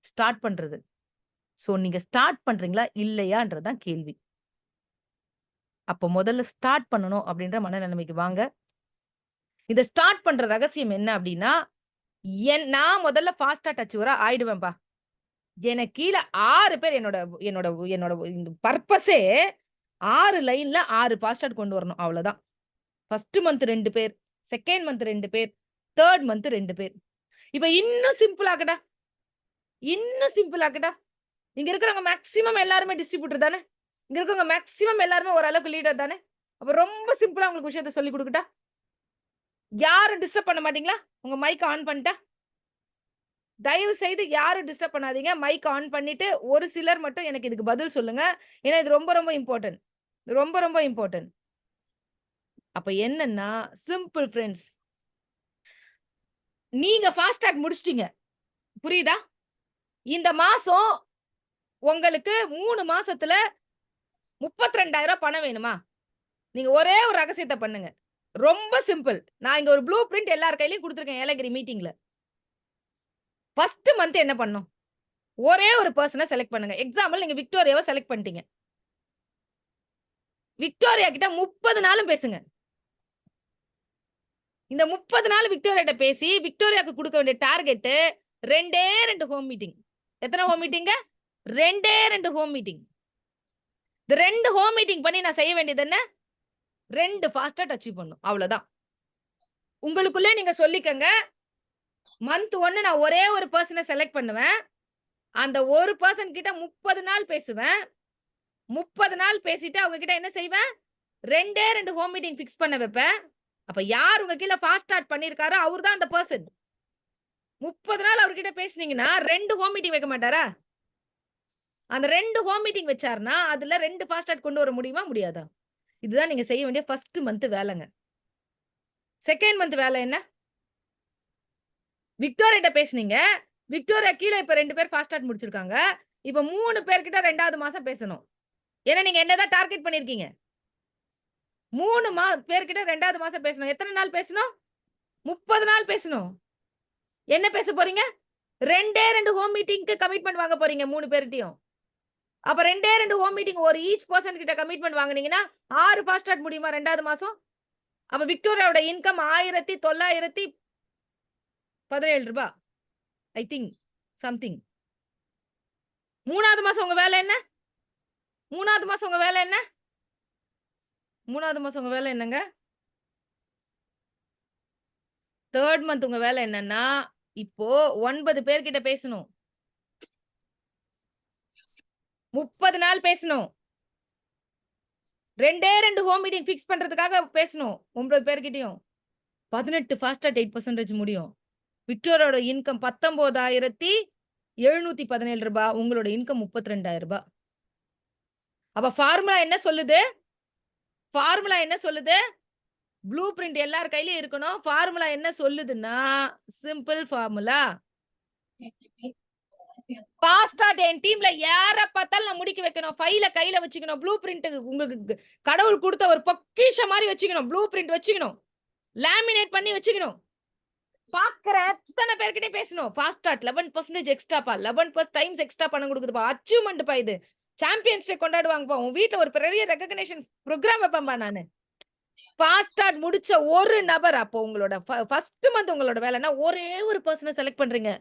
ஸ்டார்ட் பண்றது. சோ நீங்க ஸ்டார்ட் பண்றீங்களா? இல்லையான்றது தான் கேள்வி. அப்போ முதல்ல ஸ்டார்ட் பண்ணணும் அப்படின்ற மனநிலைமைக்கு வாங்க. இத ஸ்டார்ட் பண்ற ரகசியம் என்ன அப்படின்னா, நான் முதல்ல ஃபாஸ்ட் அச்சீவரா ஆயிடுவேன்பா. எனக்கு கீழ 6 பேர் என்னோட என்னோட என்னோட இந்த பர்ப்பஸே 6 லைன்ல 6 பாஸ்டார்ட் கொண்டு வரணும். அவ்வளோதான். 1 மந்த் 2 பேர், 2ண்ட் மந்த் 2 பேர், 3ர்ட் மந்த் 2 பேர். இப்ப இன்னும் சிம்பிள் ஆக்கடா. இன்னும் சிம்பிள் ஆக்கடா. இங்க இருக்கிறவங்க மேக்ஸிமம் எல்லாருமே டிஸ்ட்ரிபியூட்டர் தானே. இங்க இருக்கிறவங்க மேக்ஸிமம் எல்லாருமே ஓரளவுக்கு லீடர் தானே. அப்ப ரொம்ப சிம்பிளா உங்களுக்கு விஷயத்த சொல்லிக் குடுக்கட்டா? யாரும் டிஸ்டர்ப் பண்ண மாட்டீங்களா? உங்க மைக்க ஆன் பண்ணிட்டா? தயவு செய்து யாரும் டிஸ்டர்ப் பண்ணாதீங்க. மைக் ஆன் பண்ணிட்டு, ஒரு சிலர் மட்டும் எனக்கு இதுக்கு பதில் சொல்லுங்க. ஏன்னா இது ரொம்ப ரொம்ப இம்பார்ட்டன்ட். ரொம்ப ரொம்ப இம்பார்ட்டன்ட். அப்ப என்னன்னா, சிம்பிள் ஃபிரெண்ட்ஸ். நீங்க ஃபாஸ்ட் ட்ராக் முடிச்சுட்டீங்க. புரியுதா? இந்த மாசம் உங்களுக்கு 3 மாசத்துல ரூ. 32,000 பணம் வேணுமா? நீங்க ஒரே ஒரு ரகசியத்த பண்ணுங்க. ரொம்ப சிம்பிள். நான் இங்க ஒரு ப்ளூ பிரிண்ட் எல்லார் கையிலயும் குடுத்துருக்கேன் ஏலகிரி மீட்டிங்ல. 1 மந்த் என்ன பண்ணணும்? ஒரே ஒரு பெர்சன செலக்ட் பண்ணுங்க. எக்ஸாம்பிள் நீங்க விக்டோரியாவ செலக்ட் பண்ணிட்டீங்க. விக்டோரியா கிட்ட 30 நாளும் பேசுங்க. இந்த 30 நாள் விக்டோரியாட்ட பேசி, விக்டோரியாக்கு குடுக்க வேண்டிய டார்கெட் 2டே 2 ஹோம் மீட்டிங். எத்தன ஹோம் மீட்டிங்க? 2டே 2 home meeting. இந்த 2 ஹோம் மீட்டிங் பண்ணி நான் செய்ய வேண்டியது என்ன? 2 ஃபாஸ்ட் ட்ராக் அச்சீவ் பண்ணணும். அவ்வளோதான். உங்களுக்குள்ளே நீங்க சொல்லிக்கங்க. மந்த் 1 நான் ஒரே ஒரு பெர்சன செலக்ட் பண்ணுவேன். அந்த ஒரு பெர்சன் கிட்ட 30 நாள் பேசுவேன். 30 நாள் பேசிட்டு அவங்க கிட்ட என்ன செய்வேன்? 2டே 2 ஹோம் மீட்டிங் பிக்ஸ் பண்ண வைப்பேன். அப்ப யார் உங்க கீழ ஃபாஸ்ட் ஸ்டார்ட் பண்ணியிருக்காரோ, அவரு தான் அந்த பெர்சன். 30 நாள் அவர்கிட்ட பேசுனீங்கன்னா, 2 ஹோம் மீட்டிங் வைக்க மாட்டாரா? அந்த 2 ஹோம் மீட்டிங் வச்சாருன்னா, அதுல 2 ஃபாஸ்ட் டாக் கொண்டு வர முடியுமா? முடியாதா? இதுதான் நீங்க செய்ய வேண்டிய 1 மந்த் வேலைங்க. 2ண்ட் மந்த் வேலை என்ன? விக்டோரியாட்ட பேசுனீங்க. விக்டோரியா கீழ இப்ப 2 பேர் ஃபாஸ்ட் டாக் முடிச்சிருக்காங்க. இப்ப 3 பேர்கிட்ட 2வது மாசம் பேசணும். ஏன்னா நீங்க என்ன தான் டார்கெட் பண்ணியிருக்கீங்க. 3 பேர்கிட்ட 2வது மாசம் பேசணும். எத்தன நாள் பேசணும்? 30 நாள் பேசணும். என்ன பேச போறீங்க? 2டே 2 ஹோம் மீட்டிங்க்கு கமிட்மெண்ட் வாங்க போறீங்க 3 பேர்ட்டயும். அப்ப 2டே 2 ஹோம் மீட்டிங் ஒரு ஈச் பெர்சன் கிட்ட கமிட்மெண்ட் வாங்குனீங்கன்னா, 6 ஃபாஸ்ட் ஸ்டார்ட் முடியுமா 2வது மாசம்? அப்ப விக்டோரியாவோட இன்கம் ரூ. 1917 ஐ திங்க் சம்திங். 3வது மாசம் உங்க வேலை என்ன? 3வது மாசம் உங்க வேலை என்ன? 3வது மாசம் உங்க வேலை என்னங்க? 3 மந்த் உங்க வேலை என்னன்னா, இப்போ 9 பேர்கிட்ட பேசணும். 30 நாள் பேசணும். 2டே 2 ஹோம் மீட்டிங் பிக்ஸ் பண்றதுக்காக பேசணும். 9 பேர்கிட்டயும். 18 ஃபாஸ்ட்டா 8% முடியும். விக்டோரியாவோட இன்கம் ரூ. 19,717. உங்களோட இன்கம் ரூ. 32,000. அப்ப ஃபார்முலா என்ன சொல்லுது? ஃபார்முலா என்ன சொல்லுது? ப்ளூ பிரிண்ட் எல்லார் கையிலயும் இருக்கணும். ஃபார்முலா என்ன சொல்லுதுன்னா, சிம்பிள் ஃபார்முலா. ஃபாஸ்ட்டா என் டீம்ல யார பார்த்தாலும் நான் முடிக்க வைக்கணும். ஃபைல கையில வச்சுக்கணும். ப்ளூ பிரிண்ட் உங்களுக்கு கடவுள் குடுத்த ஒரு பொக்கிஷம் மாரி வச்சுக்கணும். ப்ளூ பிரிண்ட் வச்சுக்கணும். லேமினேட் பண்ணி வச்சுக்கணும். பார்க்குற அத்தன பேர்கிட்டயும் பேசணும். Fast start 11% எக்ஸ்ட்ராப்பா. 11 டைம்ஸ் எக்ஸ்ட்ரா பணம் குடுக்குதுப்பா. அச்சீவ்மென்ட்ப்பா இது. சாம்பியன்ஸ் டே கொண்டாடுவாங்கப்பா. உன் வீட்ல ஒரு பெரிய ரெகக்னிஷன் புரோகிராம் வைப்பேன்பா நானு. ஃபாஸ்ட் ஸ்டார்ட் முடிச்ச ஒரு நபர் அப்போ உங்களோட ஃபர்ஸ்ட் மந்த் உங்களோட வேலைன்னா, ஒரே ஒரு பெர்சன செலக்ட் பண்றீங்க.